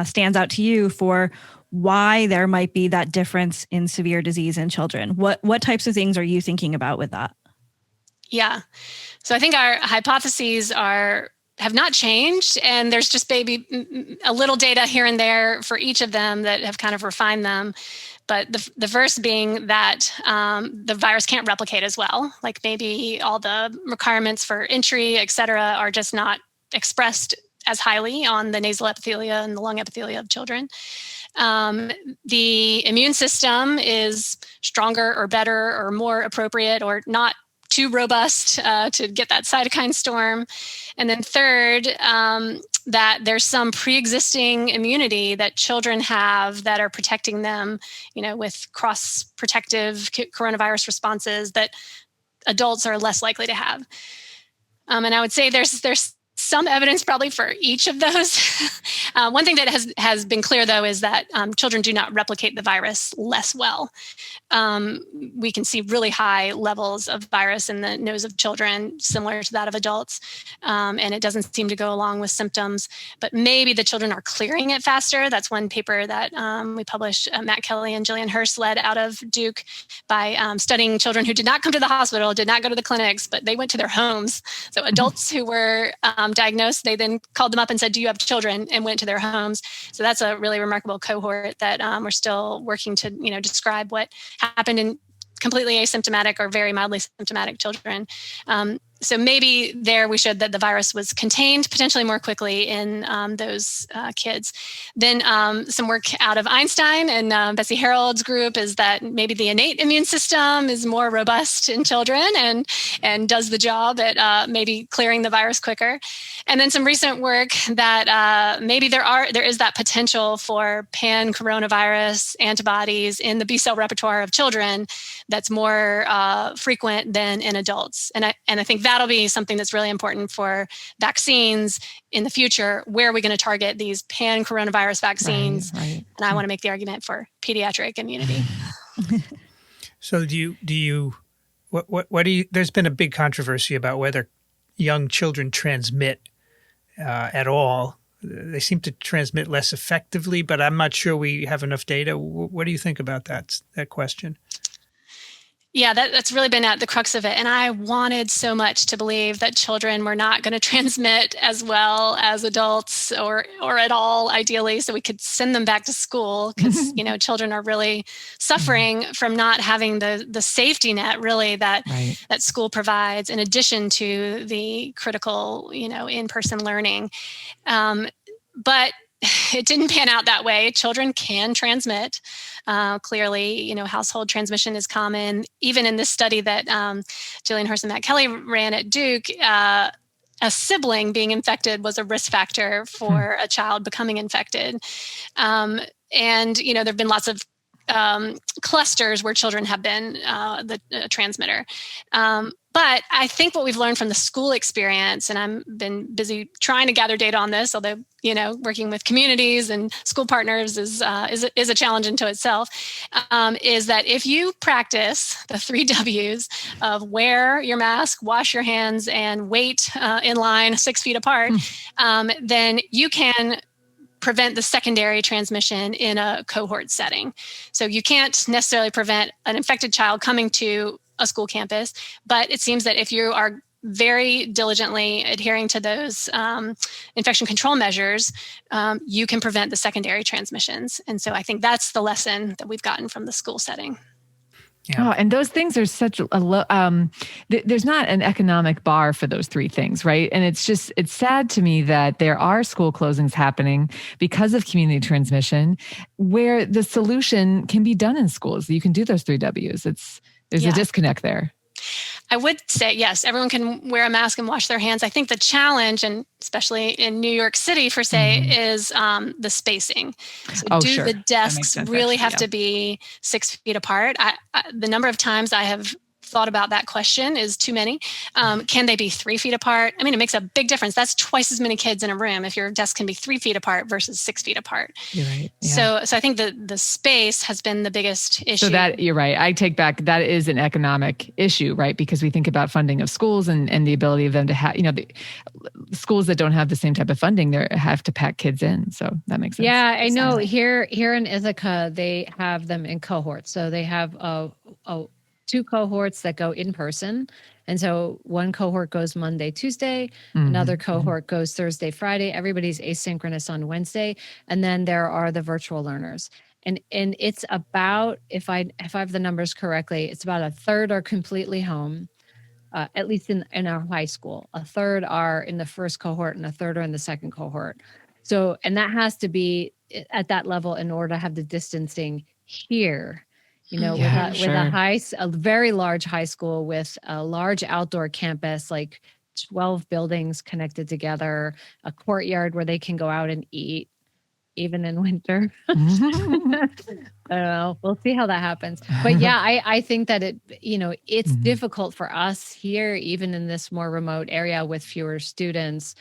stands out to you for why there might be that difference in severe disease in children. What types of things are you thinking about with that? Yeah. So I think our hypotheses have not changed, and there's just maybe a little data here and there for each of them that have kind of refined them. But the first being that the virus can't replicate as well. Like maybe all the requirements for entry, et cetera, are just not expressed as highly on the nasal epithelia and the lung epithelia of children. The immune system is stronger or better or more appropriate or not too robust to get that cytokine storm. And then third, that there's some pre-existing immunity that children have that are protecting them, with cross-protective coronavirus responses that adults are less likely to have. And I would say there's some evidence probably for each of those. One thing that has been clear, though, is that children do not replicate the virus less well. We can see really high levels of virus in the nose of children, similar to that of adults, and it doesn't seem to go along with symptoms. But maybe the children are clearing it faster. That's one paper that we published, Matt Kelly and Jillian Hurst led out of Duke, by studying children who did not come to the hospital, did not go to the clinics, but they went to their homes. So adults who were diagnosed, they then called them up and said, "Do you have children?" and went to their homes. So that's a really remarkable cohort that we're still working to describe what happened in completely asymptomatic or very mildly symptomatic children. So maybe there we showed that the virus was contained potentially more quickly in those kids. Then some work out of Einstein and Betsy Harold's group is that maybe the innate immune system is more robust in children and does the job at maybe clearing the virus quicker. And then some recent work that maybe there is that potential for pan-coronavirus antibodies in the B-cell repertoire of children that's more frequent than in adults. And I think that'll be something that's really important for vaccines in the future. Where are we going to target these pan-coronavirus vaccines? Right. And I want to make the argument for pediatric immunity. So what do you, there's been a big controversy about whether young children transmit at all. They seem to transmit less effectively, but I'm not sure we have enough data. What do you think about that question? Yeah, that's really been at the crux of it. And I wanted so much to believe that children were not going to transmit as well as adults or at all, ideally, so we could send them back to school because, children are really suffering from not having the safety net, really, that school provides, in addition to the critical, in-person learning. But it didn't pan out that way. Children can transmit. Clearly, household transmission is common. Even in this study that Jillian Hurst and Matt Kelly ran at Duke, a sibling being infected was a risk factor for a child becoming infected. And, there have been lots of clusters where children have been the transmitter. But I think what we've learned from the school experience, and I've been busy trying to gather data on this, although, working with communities and school partners is a challenge into itself, is that if you practice the 3 W's of wear your mask, wash your hands, and wait in line 6 feet apart, then you can prevent the secondary transmission in a cohort setting. So you can't necessarily prevent an infected child coming to a school campus, but it seems that if you are very diligently adhering to those infection control measures, you can prevent the secondary transmissions. And so I think that's the lesson that we've gotten from the school setting. Yeah. Oh, and those things are such a low, there's not an economic bar for those 3 things, right? And it's sad to me that there are school closings happening because of community transmission where the solution can be done in schools. You can do those 3 W's. There's a disconnect there. I would say, yes, everyone can wear a mask and wash their hands. I think the challenge, and especially in New York City, per se, is the spacing. So do the desks really have to be 6 feet apart? The number of times I have thought about that question is too many. Can they be 3 feet apart? I mean, it makes a big difference. That's twice as many kids in a room if your desk can be 3 feet apart versus 6 feet apart. You're right. Yeah. So I think the space has been the biggest issue. So that you're right. I take back that is an economic issue, right? Because we think about funding of schools and the ability of them to have, the schools that don't have the same type of funding, they have to pack kids in. So that makes sense. Yeah, I know. Here in Ithaca, they have them in cohorts. So they have 2 cohorts that go in person. And so one cohort goes Monday, Tuesday, another cohort goes Thursday, Friday. Everybody's asynchronous on Wednesday. And then there are the virtual learners. And it's about, if I have the numbers correctly, it's about 1/3 are completely home, at least in our high school. 1/3 are in the first cohort and 1/3 are in the second cohort. So, and that has to be at that level in order to have the distancing here. With a very large high school with a large outdoor campus, like 12 buildings connected together, a courtyard where they can go out and eat, even in winter. I don't know. We'll see how that happens. But yeah, I think that it's difficult for us here, even in this more remote area with fewer students,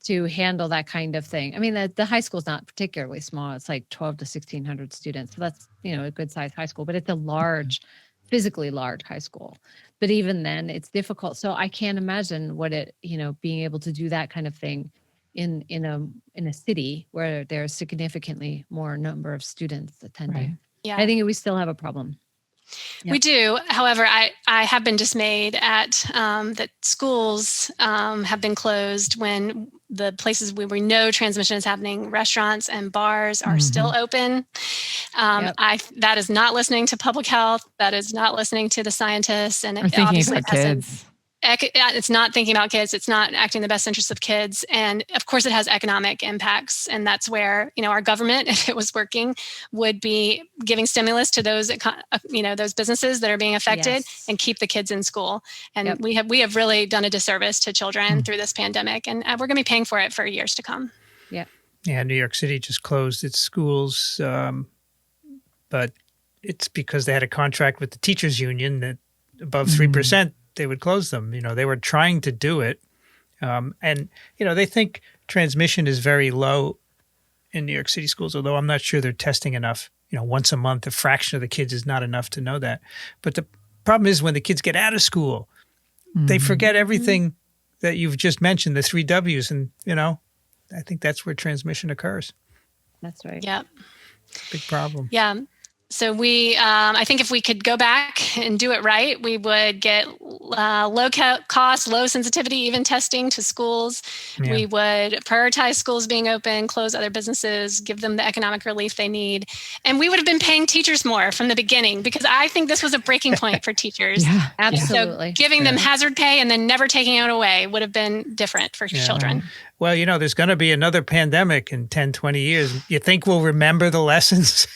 to handle that kind of thing. I mean, the high school is not particularly small. It's like 12 to 1,600 students. So that's, a good sized high school, but it's a physically large high school. But even then it's difficult. So I can't imagine what being able to do that kind of thing in a city where there's significantly more number of students attending. Right. Yeah. I think we still have a problem. Yep. We do. However, I have been dismayed at that schools have been closed when the places where we know transmission is happening, restaurants and bars, are still open. That is not listening to public health. That is not listening to the scientists. And it obviously about kids. It's not thinking about kids. It's not acting in the best interest of kids. And of course it has economic impacts. And that's where, our government, if it was working, would be giving stimulus to those, those businesses that are being affected and keep the kids in school. And we have really done a disservice to children through this pandemic, and we're going to be paying for it for years to come. Yeah. Yeah. New York City just closed its schools, but it's because they had a contract with the teachers union that above 3%, they would close them. They were trying to do it. And they think transmission is very low in New York City schools, although I'm not sure they're testing enough. Once a month, a fraction of the kids is not enough to know that. But the problem is when the kids get out of school, they forget everything that you've just mentioned, the 3 W's. And, I think that's where transmission occurs. That's right. Yeah. Big problem. Yeah. So I think if we could go back and do it right, we would get low cost, low sensitivity, even testing to schools. Yeah. We would prioritize schools being open, close other businesses, give them the economic relief they need. And we would have been paying teachers more from the beginning, because I think this was a breaking point for teachers. Yeah, absolutely. So giving them hazard pay and then never taking it away would have been different for children. Well, there's going to be another pandemic in 10, 20 years. You think we'll remember the lessons?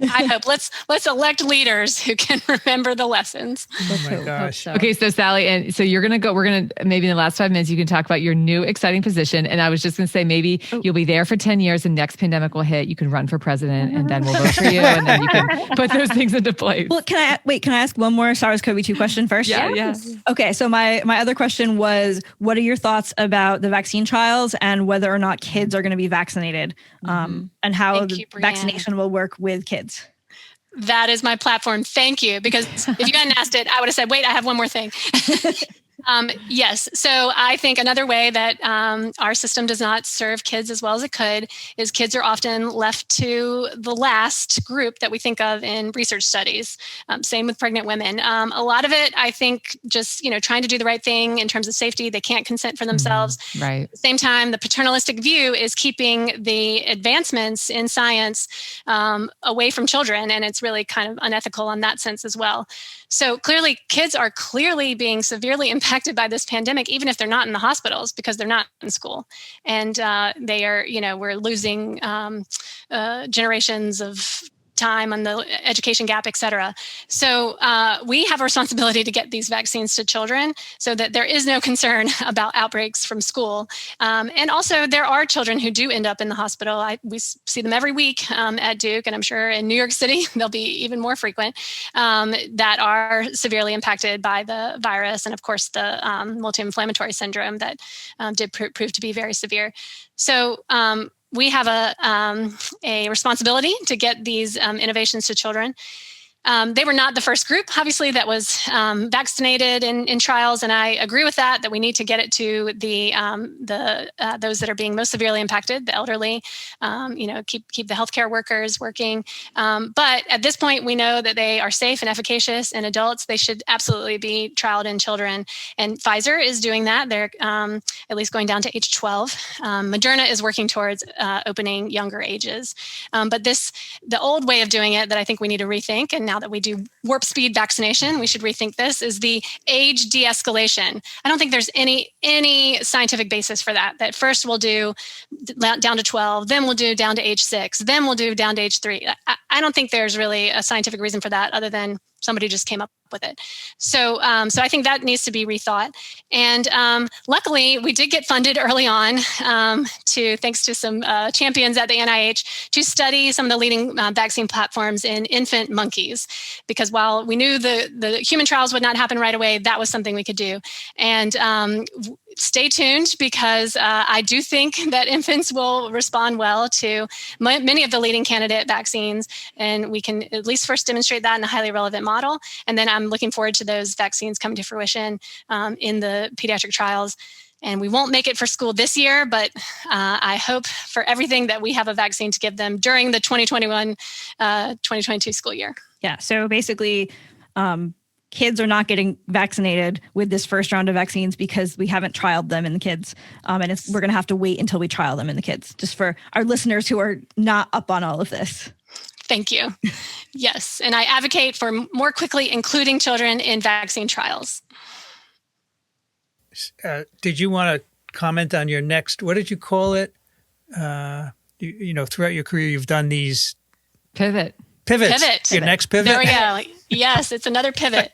I hope. Let's elect leaders who can remember the lessons. Oh my gosh. So. Okay, so Sallie, and so we're going to, maybe in the last 5 minutes, you can talk about your new exciting position. And I was just going to say, maybe you'll be there for 10 years and next pandemic will hit. You can run for president and then we'll vote for you. And then you can put those things into place. Well, can I ask one more SARS-CoV-2 question first? Yeah. Okay. So my other question was, what are your thoughts about the vaccine trials and whether or not kids are going to be vaccinated, and how Thank the you, Brianna. vaccination will work with kids? That is my platform. Thank you. Because if you hadn't asked it, I would have said, wait, I have one more thing. Yes. So I think another way that our system does not serve kids as well as it could is kids are often left to the last group that we think of in research studies. Same with pregnant women. A lot of it, I think, just trying to do the right thing in terms of safety. They can't consent for themselves. Right. At the same time, the paternalistic view is keeping the advancements in science away from children, and it's really kind of unethical in that sense as well. So clearly, kids are clearly being severely impacted by this pandemic, even if they're not in the hospitals because they're not in school. And they are, we're losing generations of time on the education gap, et cetera. So we have a responsibility to get these vaccines to children so that there is no concern about outbreaks from school. And also there are children who do end up in the hospital. We see them every week at Duke, and I'm sure in New York City, they'll be even more frequent, that are severely impacted by the virus. And of course, the multi-inflammatory syndrome that did prove to be very severe. So we have a responsibility to get these innovations to children. They were not the first group, obviously, that was vaccinated in trials, and I agree with that we need to get it to the those that are being most severely impacted, the elderly. Keep the healthcare workers working. But at this point, we know that they are safe and efficacious in adults. They should absolutely be trialed in children, and Pfizer is doing that. They're at least going down to age 12. Moderna is working towards opening younger ages. But the old way of doing it that I think we need to rethink, and now that we do warp speed vaccination, we should rethink this, is the age de-escalation. I don't think there's any scientific basis for that. That first we'll do down to 12, then we'll do down to age 6, then we'll do down to age 3. I don't think there's really a scientific reason for that other than somebody just came up with it. So I think that needs to be rethought. And luckily, we did get funded early on thanks to some champions at the NIH, to study some of the leading vaccine platforms in infant monkeys. Because while we knew the human trials would not happen right away, that was something we could do. And stay tuned, because I do think that infants will respond well to many of the leading candidate vaccines. And we can at least first demonstrate that in a highly relevant model. And then I'm looking forward to those vaccines coming to fruition in the pediatric trials. And we won't make it for school this year, but I hope for everything that we have a vaccine to give them during the 2021-2022 school year. Yeah. So basically, kids are not getting vaccinated with this first round of vaccines because we haven't trialed them in the kids. And we're going to have to wait until we trial them in the kids, just for our listeners who are not up on all of this. Thank you. Yes. And I advocate for more quickly including children in vaccine trials. Did you want to comment on your next, what did you call it? Throughout your career, you've done these Pivots. Your next pivot? There we go. Yes, it's another pivot.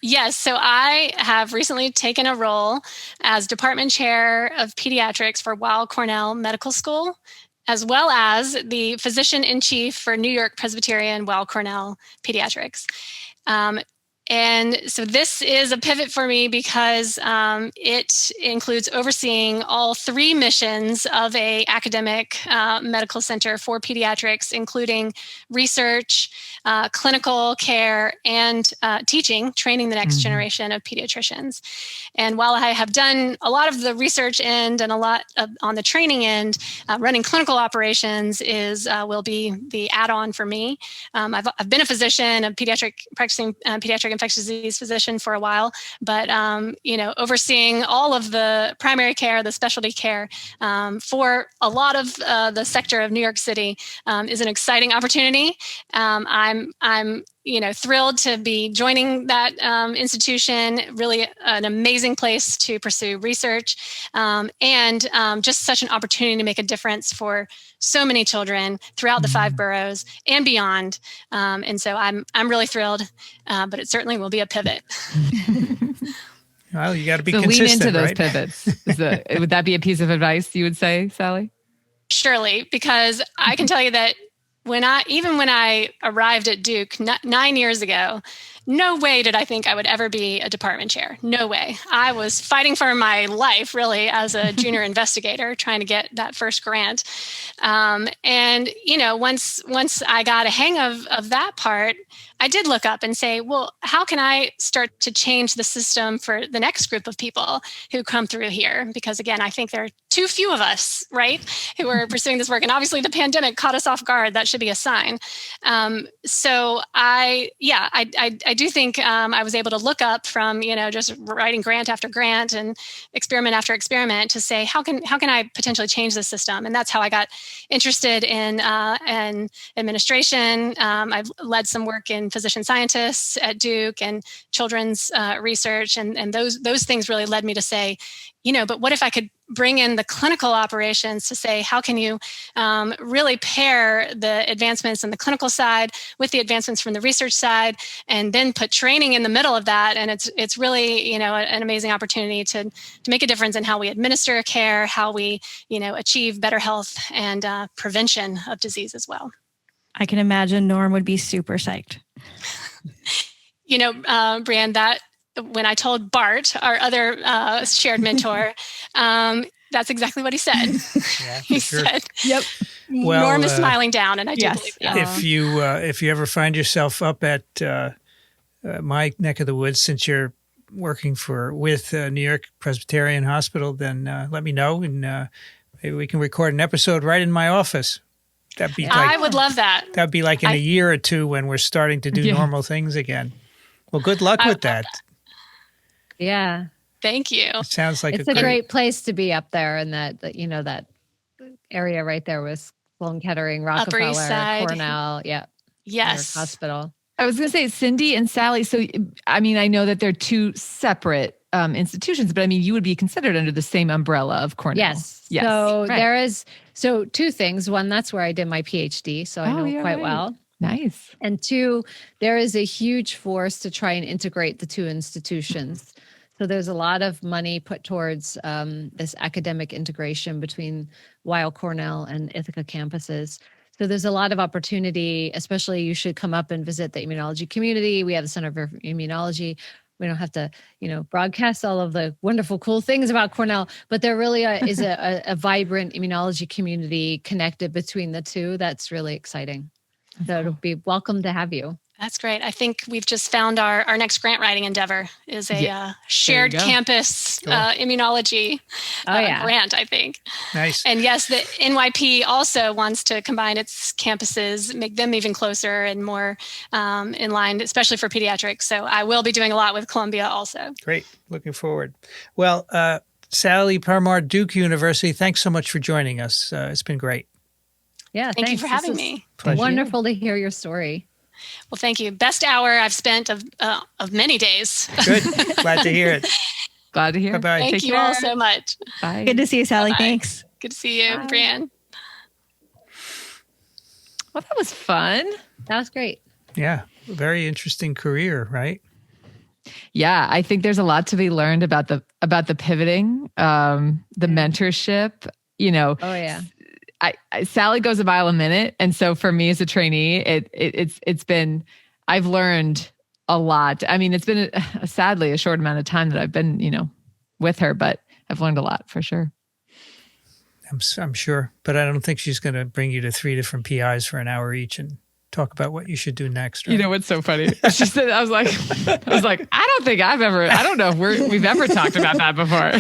Yes, so I have recently taken a role as department chair of pediatrics for Weill Cornell Medical School, as well as the physician-in-chief for New York Presbyterian Weill Cornell Pediatrics. And so this is a pivot for me because it includes overseeing all 3 missions of a academic medical center for pediatrics, including research, clinical care, and teaching, training the next generation of pediatricians. And while I have done a lot of the research end and a lot on the training end, running clinical operations will be the add-on for me. I've been a physician, practicing pediatric infectious disease physician for a while, but overseeing all of the primary care, the specialty care for a lot of the sector of New York City is an exciting opportunity. I'm thrilled to be joining that institution. Really an amazing place to pursue research, and just such an opportunity to make a difference for so many children throughout the 5 boroughs and beyond. And so I'm really thrilled, but it certainly will be a pivot. Well, you got to be so consistent, lean into those right? pivots. Would that be a piece of advice you would say, Sallie? Surely, because I can tell you that when I arrived at Duke 9 years ago, no way did I think I would ever be a department chair. No way. I was fighting for my life, really, as a junior investigator, trying to get that first grant. And once I got a hang of that part, I did look up and say, well, how can I start to change the system for the next group of people who come through here? Because again, I think there are too few of us, right, who are pursuing this work. And obviously the pandemic caught us off guard. That should be a sign. So I do think I was able to look up from, just writing grant after grant and experiment after experiment to say, how can I potentially change the system? And that's how I got interested in administration. I've led some work in physician scientists at Duke and children's research. And those things really led me to say, but what if I could bring in the clinical operations to say, how can you really pair the advancements in the clinical side with the advancements from the research side, and then put training in the middle of that? And it's really, an amazing opportunity to make a difference in how we administer care, how we, achieve better health and prevention of disease as well. I can imagine Norm would be super psyched. Brianne, that when I told Bart, our other shared mentor, that's exactly what he said. Yeah, He sure. said, Yep. Well, Norm is smiling down, and I do yes. believe that. if you ever find yourself up at my neck of the woods, since you're working with New York Presbyterian Hospital, then let me know, and maybe we can record an episode right in my office. That'd be I would love that. That'd be like in a year or two when we're starting to do normal things again. Well, good luck with that. Yeah. Thank you. It sounds like It's a great place to be up there in that area right there with Sloan Kettering, Upper East Rockefeller, Side. Cornell. Yeah. Yes. Hospital. I was going to say, Cindy and Sallie. So, I know that they're two separate institutions, but you would be considered under the same umbrella of Cornell. Yes. So there is, two things. One, that's where I did my PhD. So I know quite well. Nice. And 2, there is a huge force to try and integrate the two institutions. So there's a lot of money put towards this academic integration between Weill Cornell and Ithaca campuses. So there's a lot of opportunity, especially you should come up and visit the immunology community. We have the Center for Immunology. We don't have to, broadcast all of the wonderful, cool things about Cornell, but there really is a vibrant immunology community connected between the two. That's really exciting. So it'll be welcome to have you. That's great. I think we've just found our next grant writing endeavor is a shared campus immunology grant, I think. Nice. And yes, the NYP also wants to combine its campuses, make them even closer and more in line, especially for pediatrics. So I will be doing a lot with Columbia also. Great. Looking forward. Well, Sallie Permar, Duke University, thanks so much for joining us. It's been great. Yeah, Thank you for having me. Pleasure. Wonderful to hear your story. Well, thank you. Best hour I've spent of many days. Good. Glad to hear it. Glad to hear. Bye-bye. Thank you all so much. Bye. Good to see you, Sallie. Bye-bye. Thanks. Good to see you, Bye. Brianne. Well, that was fun. That was great. Yeah. Very interesting career, right? Yeah, I think there's a lot to be learned about the pivoting, the mentorship. Oh yeah. Sallie goes a mile a minute, and so for me as a trainee, it's been, I've learned a lot. It's been sadly a short amount of time that I've been with her, but I've learned a lot for sure. I'm sure, but I don't think she's going to bring you to 3 different PIs for an hour each and talk about what you should do next. Right? You know what's so funny? She said, I was like, I don't know if we've ever talked about that before.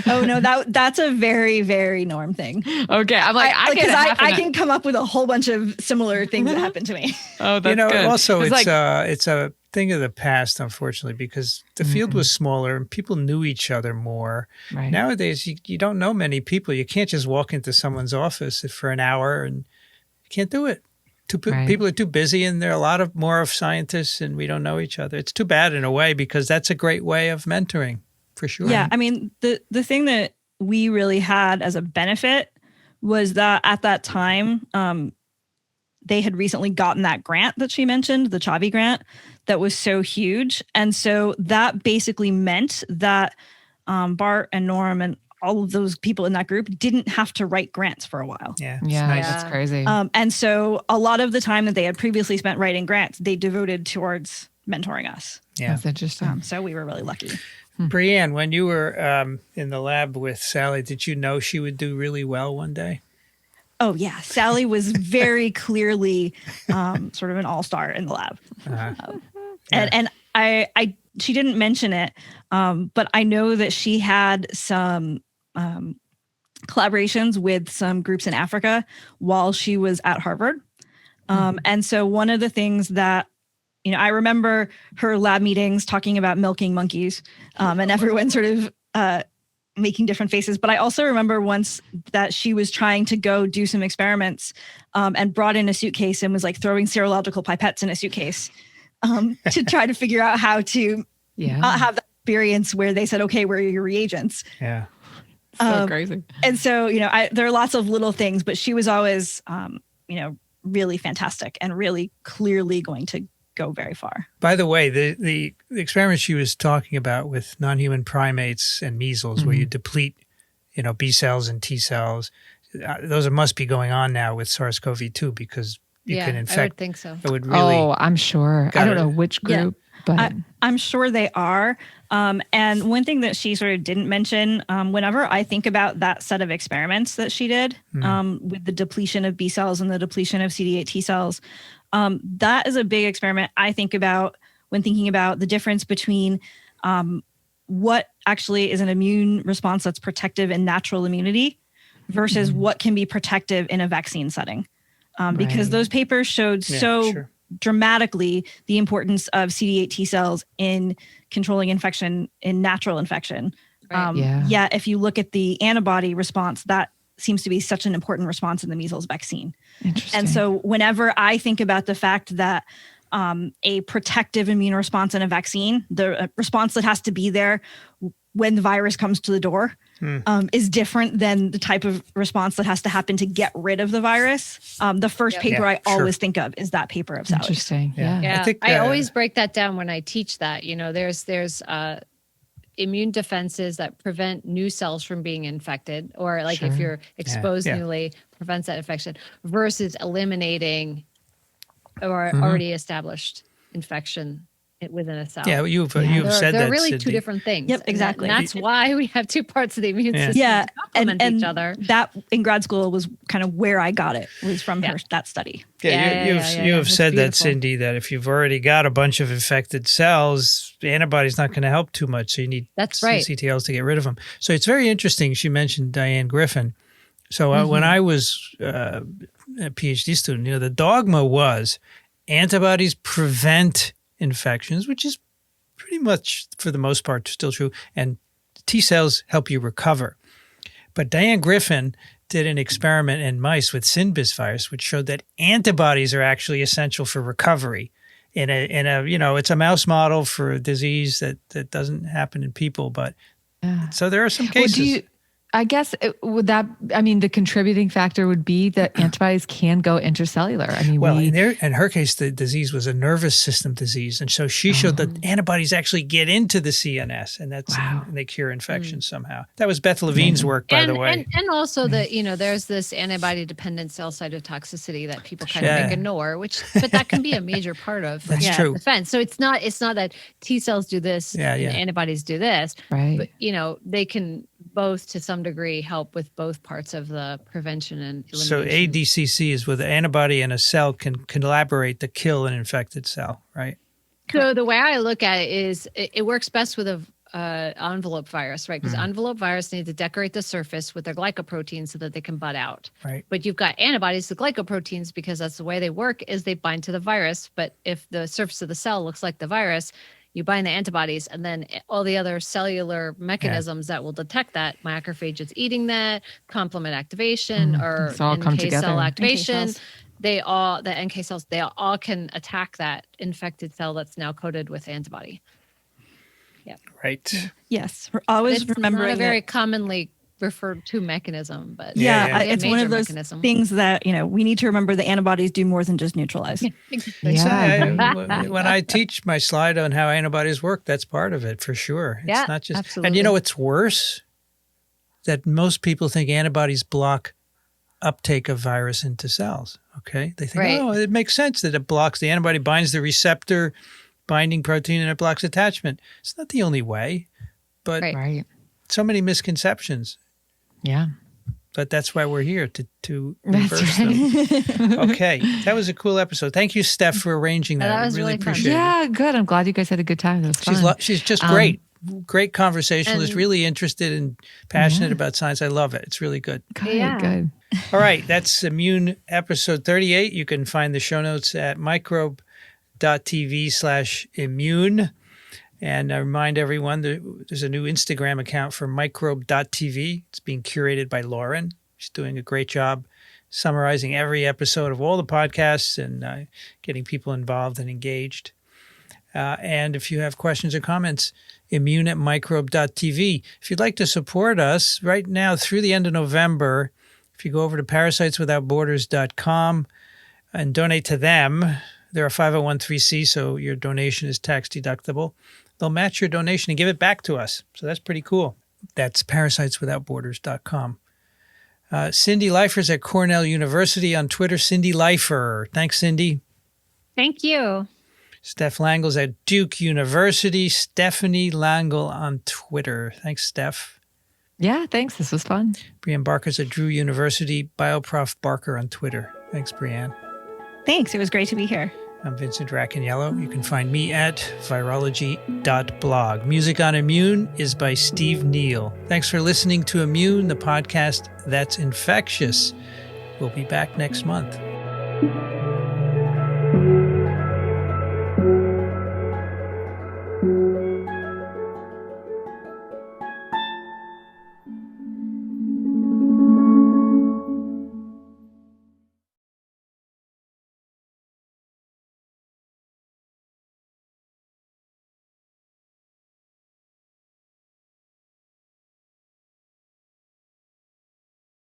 Oh no, that's a very, very Norm thing. Okay, I'm like, I can come up with a whole bunch of similar things that happened to me. Oh, that's good. Also it's a thing of the past, unfortunately, because the field was smaller and people knew each other more. Right. Nowadays, you don't know many people. You can't just walk into someone's office for an hour, and you can't do it. People are too busy, and there are a lot of more of scientists, and we don't know each other. It's too bad in a way, because that's a great way of mentoring, for sure. Yeah, I mean, the thing that we really had as a benefit was that at that time, they had recently gotten that grant that she mentioned, the TWiV grant, that was so huge. And so that basically meant that Bart and Norm and all of those people in that group didn't have to write grants for a while. Yeah, nice. That's crazy. And so a lot of the time that they had previously spent writing grants, they devoted towards mentoring us. Yeah, that's interesting. So we were really lucky. Brianne, when you were in the lab with Sallie, did you know she would do really well one day? Oh yeah, Sallie was very clearly sort of an all-star in the lab, and I she didn't mention it, but I know that she had some collaborations with some groups in Africa while she was at Harvard, and so one of the things that I remember her lab meetings talking about milking monkeys, and everyone sort of making different faces. But I also remember once that she was trying to go do some experiments and brought in a suitcase and was like throwing serological pipettes in a suitcase to try to figure out how to have that experience where they said, okay, where are your reagents? Yeah. So crazy. And so, there are lots of little things, but she was always, really fantastic and really clearly going to go very far. By the way, the experiment she was talking about with non-human primates and measles, where you deplete, B cells and T cells, those must be going on now with SARS-CoV-2, because you can infect. I would think so. It would really. Oh, I'm sure. I don't know which group, but I'm sure they are. And one thing that she sort of didn't mention, whenever I think about that set of experiments that she did with the depletion of B cells and the depletion of CD8 T cells, that is a big experiment I think about when thinking about the difference between what actually is an immune response that's protective in natural immunity versus what can be protective in a vaccine setting. Because those papers showed dramatically the importance of CD8 T cells in controlling infection in natural infection. Yet if you look at the antibody response, that seems to be such an important response in the measles vaccine. And so whenever I think about the fact that a protective immune response in a vaccine, the response that has to be there when the virus comes to the door is different than the type of response that has to happen to get rid of the virus. The first paper I always think of is that paper of Sallie. Interesting. Yeah. I think, I always break that down when I teach that. There's immune defenses that prevent new cells from being infected, or like if you're exposed newly, prevents that infection, versus eliminating or already established infection within a cell. Yeah, you've said that. They're really Cindy. two different things. Yep, exactly. And that's why we have two parts of the immune system to complement each other. That in grad school was kind of where I got it, was from that study. You have said that, Cindy, that if you've already got a bunch of infected cells, the antibody's not going to help too much. So you need CTLs to get rid of them. So it's very interesting. She mentioned Diane Griffin. So when I was a PhD student, the dogma was antibodies prevent infections, which is pretty much, for the most part, still true. And T cells help you recover. But Diane Griffin did an experiment in mice with Synbis virus, which showed that antibodies are actually essential for recovery. In a it's a mouse model for a disease that doesn't happen in people, but so there are some cases. I guess the contributing factor would be that antibodies can go intracellular. In her case, the disease was a nervous system disease. And so she showed that antibodies actually get into the CNS, and and they cure infections somehow. That was Beth Levine's work, by the way. And also that, there's this antibody-dependent cell cytotoxicity that people kind of ignore, but that can be a major part of defense. So it's not that T cells do this and antibodies do this, but, they can both to some degree help with both parts of the prevention and elimination. So ADCC is where the antibody and a cell can collaborate to kill an infected cell, right? So the way I look at it is it works best with a envelope virus, right? Because envelope virus need to decorate the surface with their glycoproteins so that they can bud out. Right. But you've got antibodies, the glycoproteins, because that's the way they work, is they bind to the virus. But if the surface of the cell looks like the virus, you bind the antibodies, and then all the other cellular mechanisms that will detect that, macrophages eating that, complement activation, or NK cell activation, the NK cells, they all can attack that infected cell that's now coated with antibody. Right. Yes. We're always It's remembering not a very it. commonly referred to mechanism, but Yeah. It's one of those things that, we need to remember the antibodies do more than just neutralize. When I teach my slide on how antibodies work, that's part of it for sure. It's not just, absolutely. and it's worse that most people think antibodies block uptake of virus into cells. Okay. They think, it makes sense that it blocks, the antibody binds the receptor binding protein and it blocks attachment. It's not the only way, but so many misconceptions. Yeah. But that's why we're here to reverse them. Okay. That was a cool episode. Thank you, Steph, for arranging that. That was really really fun. appreciate it. Yeah, good. I'm glad you guys had a good time. It was fun. She's just great. Great conversationalist, really interested and passionate about science. I love it. It's really good. Good. All right. That's Immune episode 38. You can find the show notes at microbe.tv/immune. And I remind everyone that there's a new Instagram account for microbe.tv. It's being curated by Lauren. She's doing a great job summarizing every episode of all the podcasts and getting people involved and engaged. And if you have questions or comments, immune@microbe.tv. If you'd like to support us right now through the end of November, if you go over to parasiteswithoutborders.com and donate to them, they're a 501(c), so your donation is tax deductible. They'll match your donation and give it back to us. So that's pretty cool. That's parasiteswithoutborders.com. Cindy Leifer's at Cornell University on Twitter. Cindy Leifer. Thanks, Cindy. Thank you. Steph Langle's at Duke University. Stephanie Langle on Twitter. Thanks, Steph. Yeah, thanks. This was fun. Brianne Barker's at Drew University. BioProf Barker on Twitter. Thanks, Brianne. Thanks. It was great to be here. I'm Vincent Racaniello. You can find me at virology.blog. Music on Immune is by Steve Neal. Thanks for listening to Immune, the podcast that's infectious. We'll be back next month.